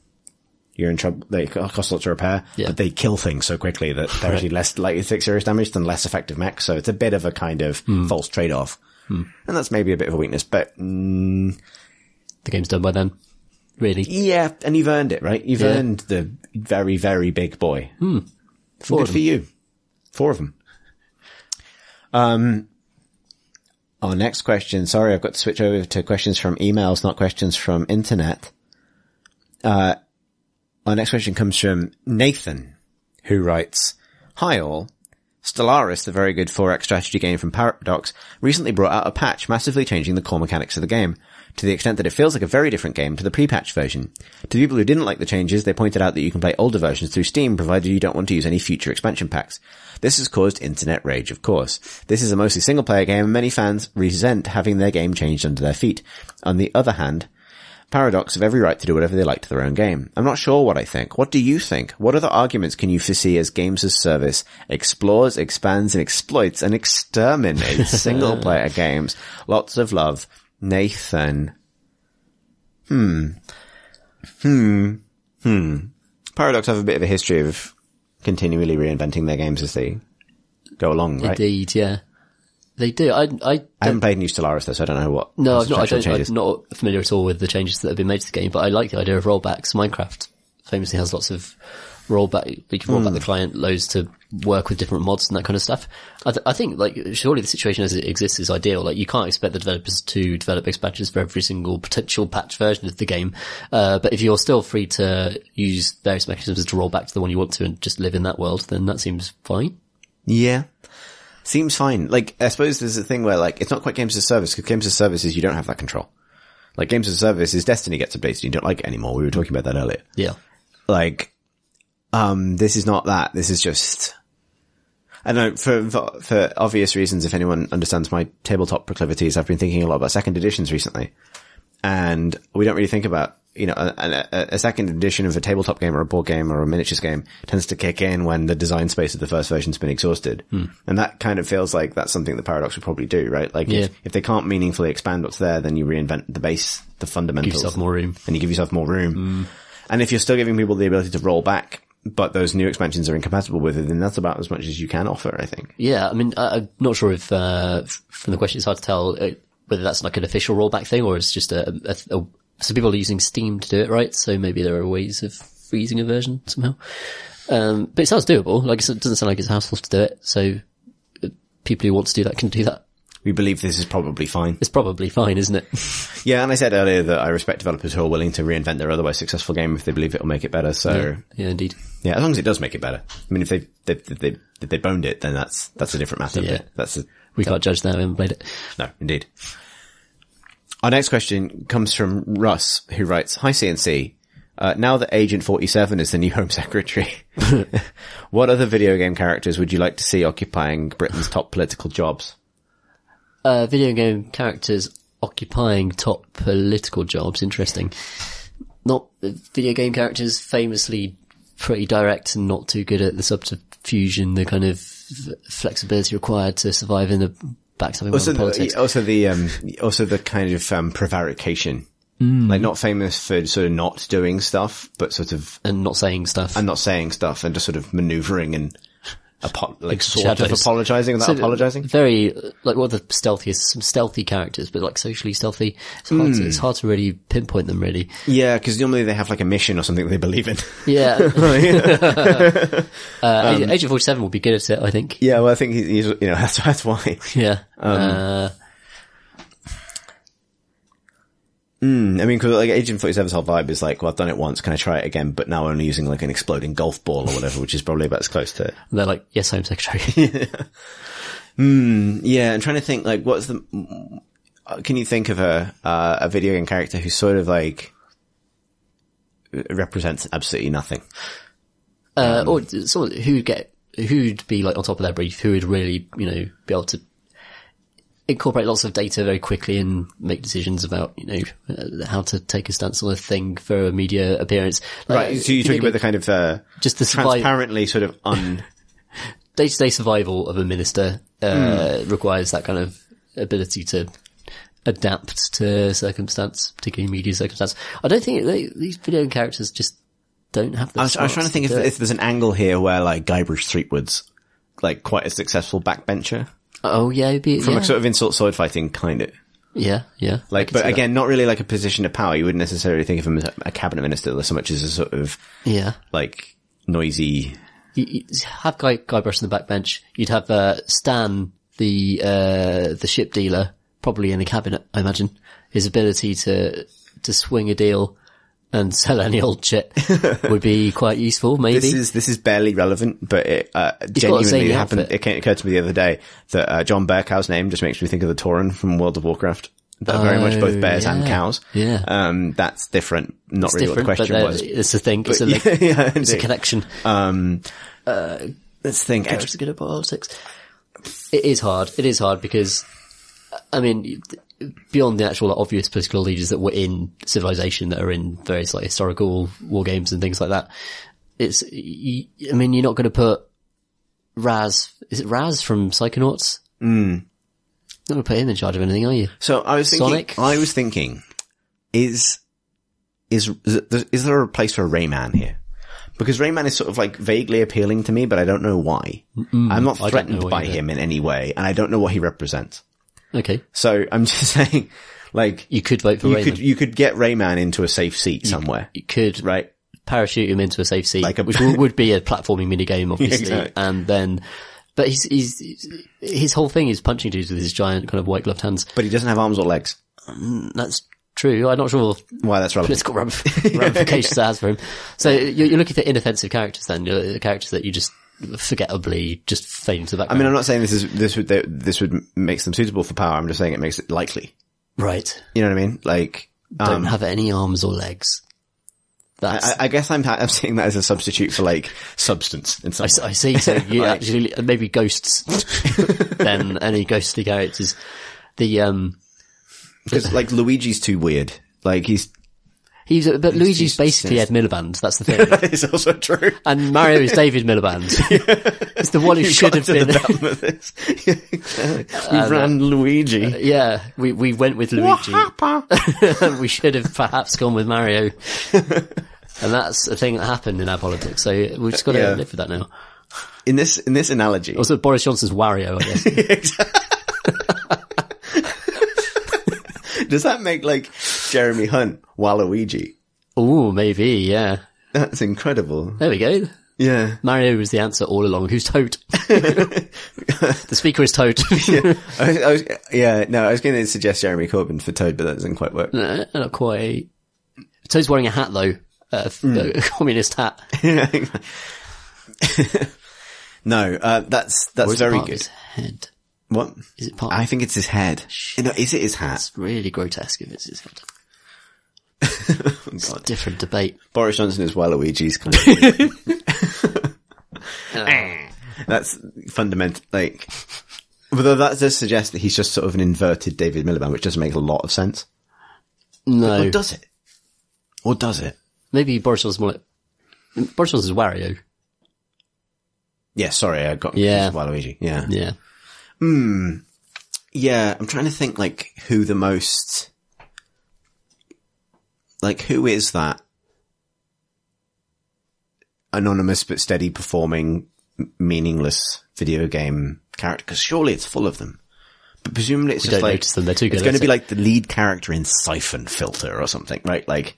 you're in trouble. They cost lots to repair, but they kill things so quickly that they're actually less likely to take serious damage than less effective mech. So it's a bit of a kind of false trade-off. And that's maybe a bit of a weakness, but the game's done by then. Really? Yeah, and you've earned it, right? You've earned the very, very big boy. Good for you. 4 of them. Our next question. Sorry, I've got to switch over to questions from emails, not questions from internet. Our next question comes from Nathan, who writes, "Hi all. Stellaris, the very good 4X strategy game from Paradox, recently brought out a patch massively changing the core mechanics of the game, to the extent that it feels like a very different game to the pre-patch version. To people who didn't like the changes, they pointed out that you can play older versions through Steam, provided you don't want to use any future expansion packs. This has caused internet rage, of course. This is a mostly single-player game, and many fans resent having their game changed under their feet. On the other hand, Paradox have every right to do whatever they like to their own game. I'm not sure what I think. What do you think? What other arguments can you foresee as games as service explores, expands, and exploits and exterminates single-player games? Lots of love. Nathan." Paradox have a bit of a history of continually reinventing their games as they go along, right? Indeed, yeah. They do. I haven't played New Stellaris though, so I don't know what. No, I'm not familiar at all with the changes that have been made to the game, but I like the idea of rollbacks. Minecraft famously has lots of rollback. You can roll back the client loads to work with different mods and that kind of stuff. I think, like, surely the situation as it exists is ideal. Like, you can't expect the developers to develop expansions for every single potential patch version of the game. But if you're still free to use various mechanisms to roll back to the one you want to and just live in that world, then that seems fine. Yeah. Seems fine. Like, I suppose there's a thing where, like, it's not quite games as service, because games as service is you don't have that control. Like, games as service is Destiny gets updated and you don't like it anymore. We were talking about that earlier. Yeah. Like, this is not that. This is just, I don't know, for obvious reasons, if anyone understands my tabletop proclivities, I've been thinking a lot about second editions recently. And we don't really think about you know, a second edition of a tabletop game or a board game or a miniatures game tends to kick in when the design space of the first version's been exhausted. And that kind of feels like that's something that Paradox would probably do, right? Like if they can't meaningfully expand what's there, then you reinvent the base, the fundamentals. Give yourself more room. And you give yourself more room. And if you're still giving people the ability to roll back, but those new expansions are incompatible with it, then that's about as much as you can offer, I think. Yeah, I mean, I'm not sure if, from the question, it's hard to tell whether that's like an official rollback thing or it's just so people are using Steam to do it, right? So maybe there are ways of freezing a version somehow. But it sounds doable. Like, it doesn't sound like it's hassle to do it. So people who want to do that can do that. We believe this is probably fine. It's probably fine, isn't it? Yeah, and I said earlier that I respect developers who are willing to reinvent their otherwise successful game if they believe it'll make it better. So yeah, indeed. Yeah, as long as it does make it better. I mean, if they boned it, then that's a different matter. Yeah. We can't judge that. We haven't played it. No, indeed. Our next question comes from Russ, who writes, "Hi CNC. Now that Agent 47 is the new Home Secretary, what other video game characters would you like to see occupying Britain's top political jobs?" Video game characters occupying top political jobs. Interesting. Not video game characters famously pretty direct and not too good at the subterfuge and the kind of flexibility required to survive in the backstabbing world of politics. Also the kind of prevarication. Like not famous for sort of not doing stuff, but sort of and not saying stuff and just sort of maneuvering and sort shadows. of apologizing without apologizing. Very, like, what are the stealthiest? Some stealthy characters, but like socially stealthy. It's hard to really pinpoint them, really. Yeah, because normally they have like a mission or something they believe in. Yeah. Agent 47 will be good at it, I think. Yeah, well, I think he's you know, that's why. Yeah. I mean, cause like Agent 47's whole vibe is like, well, I've done it once, can I try it again? But now only using like an exploding golf ball or whatever, which is probably about as close to it. They're like, yes, Home Secretary. Yeah, I'm trying to think like, can you think of a video game character who sort of like represents absolutely nothing? Or someone who'd be like on top of their brief, who would really, you know, be able to incorporate lots of data very quickly and make decisions about, you know, how to take a stance on a thing for a media appearance. Right. So you're talking about the kind of, just the transparently sort of day-to-day survival of a minister, requires that kind of ability to adapt to circumstance, particularly media circumstance. I don't think these video characters just don't have the I was trying to think if there's an angle here where like Guybrush Threepwood's like quite a successful backbencher. Oh yeah, from a sort of insult sword fighting kind of. Yeah. Like, but again, not really like a position of power. You wouldn't necessarily think of him as a cabinet minister so much as a sort of like noisy. You have Guybrush in the backbench. You'd have Stan, the ship dealer, probably in the cabinet. I imagine his ability to swing a deal and sell any old shit would be quite useful, maybe. This is barely relevant, but it genuinely happened. It occurred to me the other day that John Bearcow's name just makes me think of the Tauren from World of Warcraft. They're very much both bears and cows. Yeah. That's different. Not really what the question was. It's a thing. It's a link. It's a connection. Let's think. Characters are good at politics. It is hard because, I mean, beyond the actual obvious political leaders that were in Civilization, that are in various like historical war games and things like that, I mean, you're not going to put Raz. Is it Raz from Psychonauts? Not going to put him in charge of anything, are you? So I was thinking, is there a place for Rayman here? Because Rayman is sort of like vaguely appealing to me, but I don't know why. I'm not threatened by him in any way, and I don't know what he represents. Okay. So I'm just saying, like, you could vote for Rayman. You could get Rayman into a safe seat somewhere. You could, right? Parachute him into a safe seat, which would be a platforming minigame, obviously. Exactly. And then, but his whole thing is punching dudes with his giant kind of white gloved hands. But he doesn't have arms or legs. That's true. I'm not sure why that's relevant. Political ramifications that has for him. So you're looking for inoffensive characters then, characters that you just forgettably just fade into the background. I mean, I'm not saying this would make them suitable for power. I'm just saying it makes it likely. Right. You know what I mean? Like, don't have any arms or legs. I guess I'm seeing that as a substitute for like substance in some way. I see. So you actually, maybe ghosts than any ghostly characters. Because like Luigi's too weird. Like But Luigi's basically Ed Miliband. That's the thing. That is also true. And Mario is David Miliband. It's the one who should have been. We ran Luigi. We went with Luigi. We should have perhaps gone with Mario. And that's a thing that happened in our politics. So we've just got to live with that now. In this analogy. Also, Boris Johnson's Wario, I guess. Does that make like Jeremy Hunt Waluigi? Oh, maybe, yeah. That's incredible. There we go. Yeah. Mario was the answer all along. Who's Toad? The speaker is Toad. I was going to suggest Jeremy Corbyn for Toad, but that doesn't quite work. No, not quite. Toad's wearing a hat though. A communist hat. No, that's very good. His head. What? Is it part? I think it's his head. No, is it his hat? It's really grotesque if it's his head. It's a different debate. Boris Johnson is Waluigi's kind of. That's fundamental. Like, although that does suggest that he's just sort of an inverted David Miliband, which doesn't make a lot of sense. No. Or does it? Or does it? Maybe Boris Johnson's more like, Boris Johnson's Wario. Yeah, sorry, I got Waluigi. Yeah. Yeah. Yeah, I'm trying to think like who the most, like who is that anonymous but steady performing meaningless video game character? Because surely it's full of them. But presumably it's just like, notice them. They're too good. It's going to be like the lead character in Siphon Filter or something, right? Like,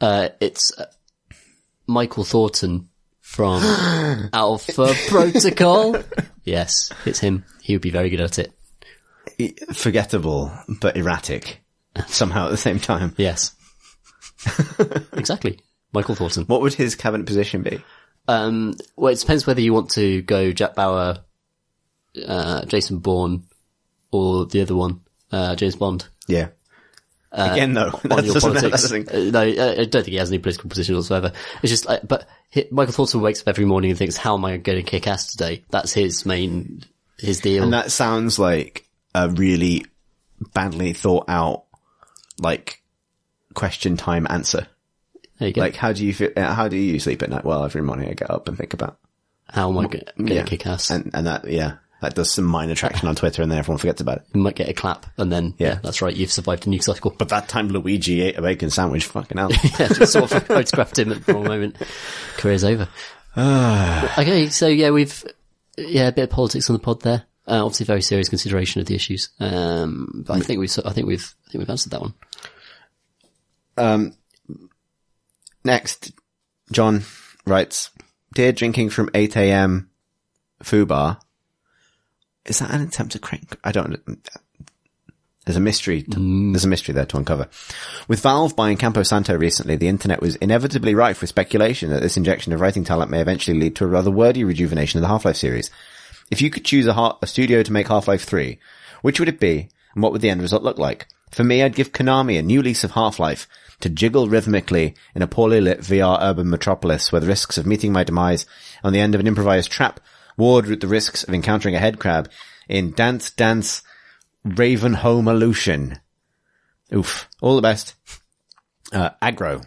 it's Michael Thornton from Alpha Protocol. Yes, it's him. He would be very good at it. Forgettable, but erratic. Somehow at the same time. Yes. Exactly. Michael Thornton. What would his cabinet position be? Well, it depends whether you want to go Jack Bauer, Jason Bourne, or the other one, James Bond. Yeah. Again, though, on your politics. No, I don't think he has any political position whatsoever. It's just like, but Michael Thornton wakes up every morning and thinks, how am I going to kick ass today? That's his deal. And that sounds like a really badly thought out, like, question time answer. There you go. Like, how do you sleep at night? Well, every morning I get up and think about how am I going to kick ass? And that does some minor traction on Twitter and then everyone forgets about it. You might get a clap and then, that's right, you've survived a news cycle. But that time Luigi ate a bacon sandwich, fucking hell. Just sort of photographed him at the wrong moment. Career's over. Okay, so we've, a bit of politics on the pod there. Obviously very serious consideration of the issues. But I think we've answered that one. Next, John writes, "Dear drinking from 8 a.m. Fubar." Is that an attempt to crank? I don't. There's a mystery. There's a mystery there to uncover. With Valve buying Campo Santo recently, the internet was inevitably rife with speculation that this injection of writing talent may eventually lead to a rather wordy rejuvenation of the Half-Life series. If you could choose a studio to make Half-Life 3, which would it be, and what would the end result look like? For me, I'd give Konami a new lease of Half-Life to jiggle rhythmically in a poorly lit VR urban metropolis where the risks of meeting my demise on the end of an improvised trap warred with the risks of encountering a head crab in Dance Dance Raven Home Illusion. Oof. All the best. Aggro.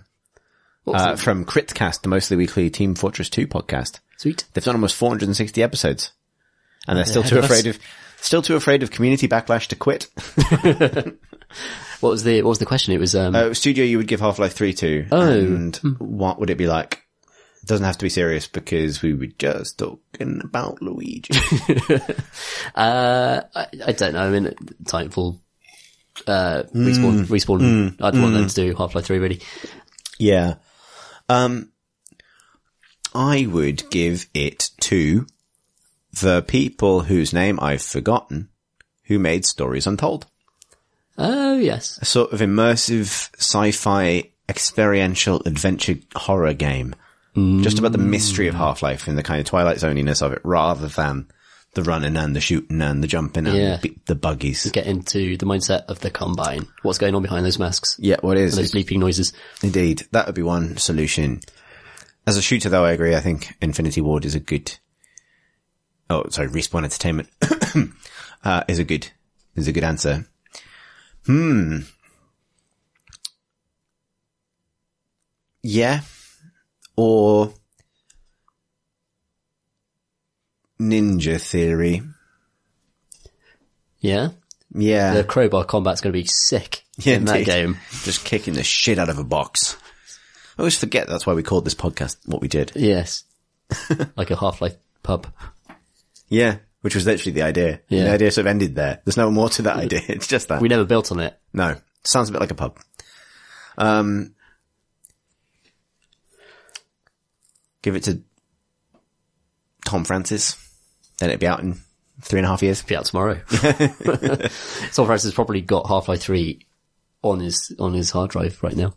From Critcast, the mostly weekly Team Fortress 2 podcast. Sweet. They've done almost 460 episodes. And they're still too afraid of community backlash to quit. What was the question? It was, studio you would give Half-Life 3 to. Oh. And what would it be like? It doesn't have to be serious because we were just talking about Luigi. I don't know. I mean, Titanfall, Respawn. I'd want them to do Half-Life 3 really. Yeah. I would give it to the people whose name I've forgotten who made Stories Untold. Oh, yes. A sort of immersive sci-fi experiential adventure horror game. Just about the mystery of Half-Life and the kind of Twilight Zoniness of it rather than the running and the shooting and the jumping and the buggies. Get into the mindset of the Combine. What's going on behind those masks? Yeah, what is? And those bleeping noises. Indeed. That would be one solution. As a shooter though, I agree. I think Infinity Ward is a good, Respawn Entertainment, is a good answer. Yeah. Or Ninja Theory. Yeah? Yeah. The crowbar combat's going to be sick in that game. Just kicking the shit out of a box. I always forget that's why we called this podcast what we did. Yes. Like a Half-Life pub. Yeah. Which was literally the idea. Yeah. The idea sort of ended there. There's no more to that idea. It's just that. We never built on it. No. Sounds a bit like a pub. Give it to Tom Francis. Then it'd be out in 3.5 years. Be out tomorrow. Tom Francis has probably got Half-Life 3 on his hard drive right now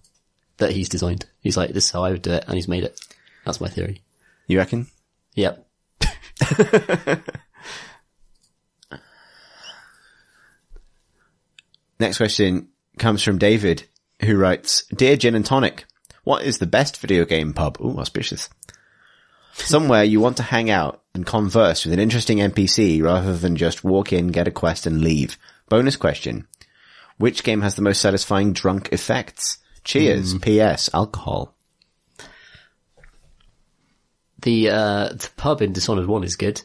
that he's designed. He's like, this is how I would do it, and he's made it. That's my theory. You reckon? Yep. Next question comes from David, who writes, Dear Gin and Tonic, what is the best video game pub? Ooh, auspicious. Somewhere you want to hang out and converse with an interesting NPC rather than just walk in, get a quest and leave. Bonus question. Which game has the most satisfying drunk effects? Cheers. P.S. Alcohol. The pub in Dishonored 1 is good.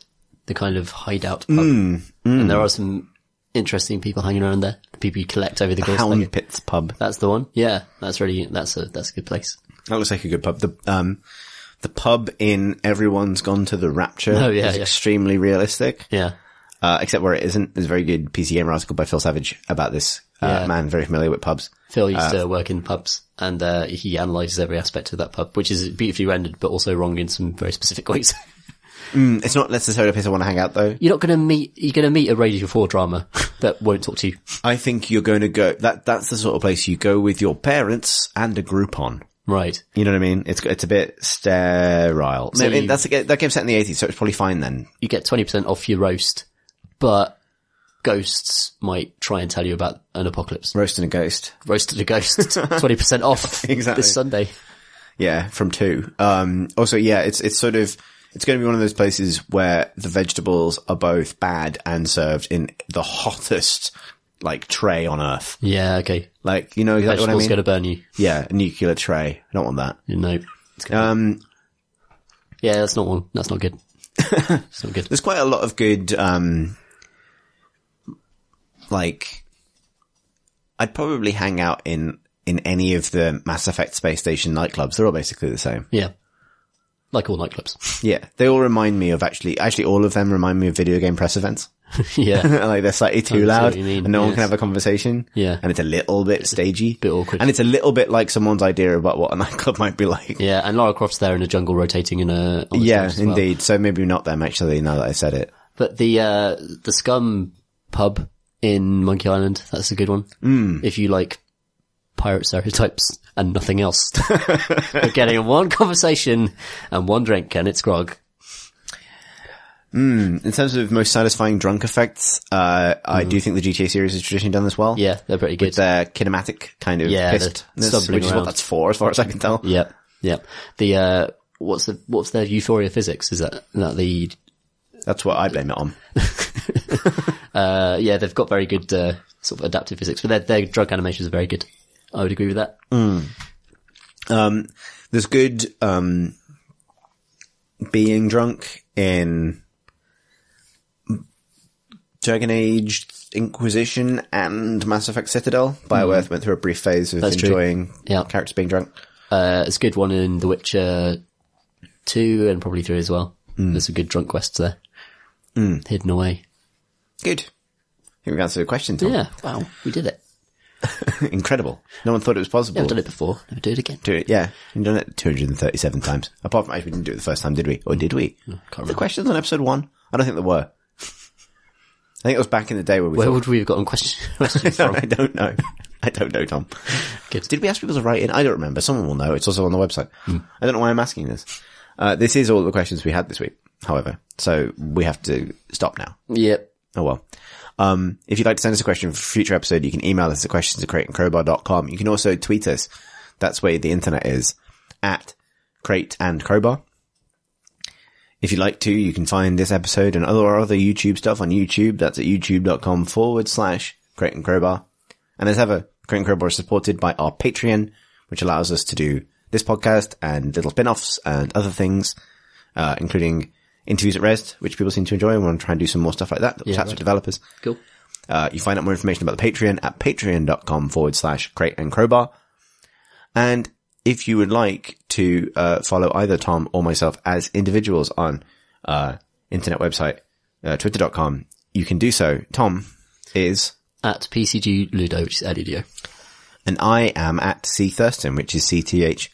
The kind of hideout pub. And there are some interesting people hanging around there. The people you collect over the course. Hound Pits pub. That's the one. Yeah. That's a good place. That looks like a good pub. The pub in Everyone's Gone to the Rapture is extremely realistic. Yeah. Except where it isn't. There's a very good PC Gamer article by Phil Savage about this man very familiar with pubs. Phil used to work in pubs, and he analyses every aspect of that pub, which is beautifully rendered, but also wrong in some very specific ways. It's not necessarily a place I want to hang out, though. You're going to meet a Radio 4 drama that won't talk to you. I think you're going to go, that's the sort of place you go with your parents and a Groupon. Right. You know what I mean? It's a bit sterile. So that game's set in the 80s, so it's probably fine then. You get 20% off your roast, but ghosts might try and tell you about an apocalypse. Roasting a ghost. 20% off exactly. this Sunday. Yeah, from 2. Also, yeah, it's sort of, it's going to be one of those places where the vegetables are both bad and served in the hottest, like, tray on earth. Yeah, okay. Like, you know exactly what I mean? Vegetable's going to burn you. Yeah, a nuclear tray. I don't want that. No. Yeah, that's not one. That's not good. It's not good. There's quite a lot of good, like, I'd probably hang out in any of the Mass Effect Space Station nightclubs. They're all basically the same. Yeah. Like all nightclubs. Yeah. They all remind me of actually all of them remind me of video game press events. Yeah. Like they're slightly too loud and no one can have a conversation. Yeah. And it's a little bit stagey. Bit awkward. And it's a little bit like someone's idea about what a nightclub might be like. Yeah. And Lara Croft's there in a jungle rotating on the stage as well. Indeed. So maybe not them actually, now that I said it. But the Scum pub in Monkey Island, that's a good one. If you like pirate stereotypes and nothing else. You're getting one conversation and one drink and it's grog. In terms of most satisfying drunk effects, I do think the GTA series has traditionally done this well. Yeah, they're pretty good. With their kinematic kind of pissedness, which is what that's for, as far as I can tell. Yep. The, what's their euphoria physics? Is that the... That's what I blame it on. Yeah, they've got very good, sort of adaptive physics, but their drug animations are very good. I would agree with that. There's good, being drunk in Dragon Age Inquisition and Mass Effect Citadel. BioWare went through a brief phase of enjoying characters being drunk. It's a good one in The Witcher 2 and probably 3 as well. There's some good drunk quests there. Hidden away. Good. I think we've answered the question, Tom. Yeah, wow, we did it. Incredible. No one thought it was possible. Never done it before. Never do it again. We've done it 237 times. Apart from, actually, we didn't do it the first time, did we? Or did we? Can't remember. The questions on episode 1? I don't think there were. I think it was back in the day where Where would we have gotten questions from? I don't know. I don't know, Tom. Good. Did we ask people to write in? I don't remember. Someone will know. It's also on the website. I don't know why I'm asking this. This is all the questions we had this week, however. So we have to stop now. Yep. Oh well. If you'd like to send us a question for a future episode, you can email us at questions@crateandcrowbar.com. You can also tweet us. That's where the internet is, at Crate and Crowbar. If you'd like to, you can find this episode and other YouTube stuff on YouTube. That's at youtube.com/Crate and Crowbar. And as ever, Crate and Crowbar is supported by our Patreon, which allows us to do this podcast and little spin-offs and other things, including interviews at Rest, which people seem to enjoy. And we want to try and do some more stuff like that. Chats with developers. Cool. You find out more information about the Patreon at patreon.com/Crate and Crowbar. And if you would like to, follow either Tom or myself as individuals on, internet website, twitter.com, you can do so. Tom is at PCG Ludo, which is Ludo. and I am at C Thurston, which is CTHURSTEN.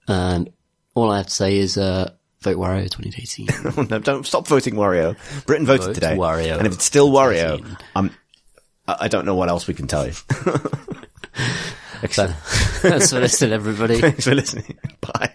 And all I have to say is, vote Wario 2018. Oh, no, don't stop voting Wario. Britain voted Vote today. Wario. And if it's still Wario, I don't know what else we can tell you. Thanks for listening, everybody. Thanks for listening. Bye.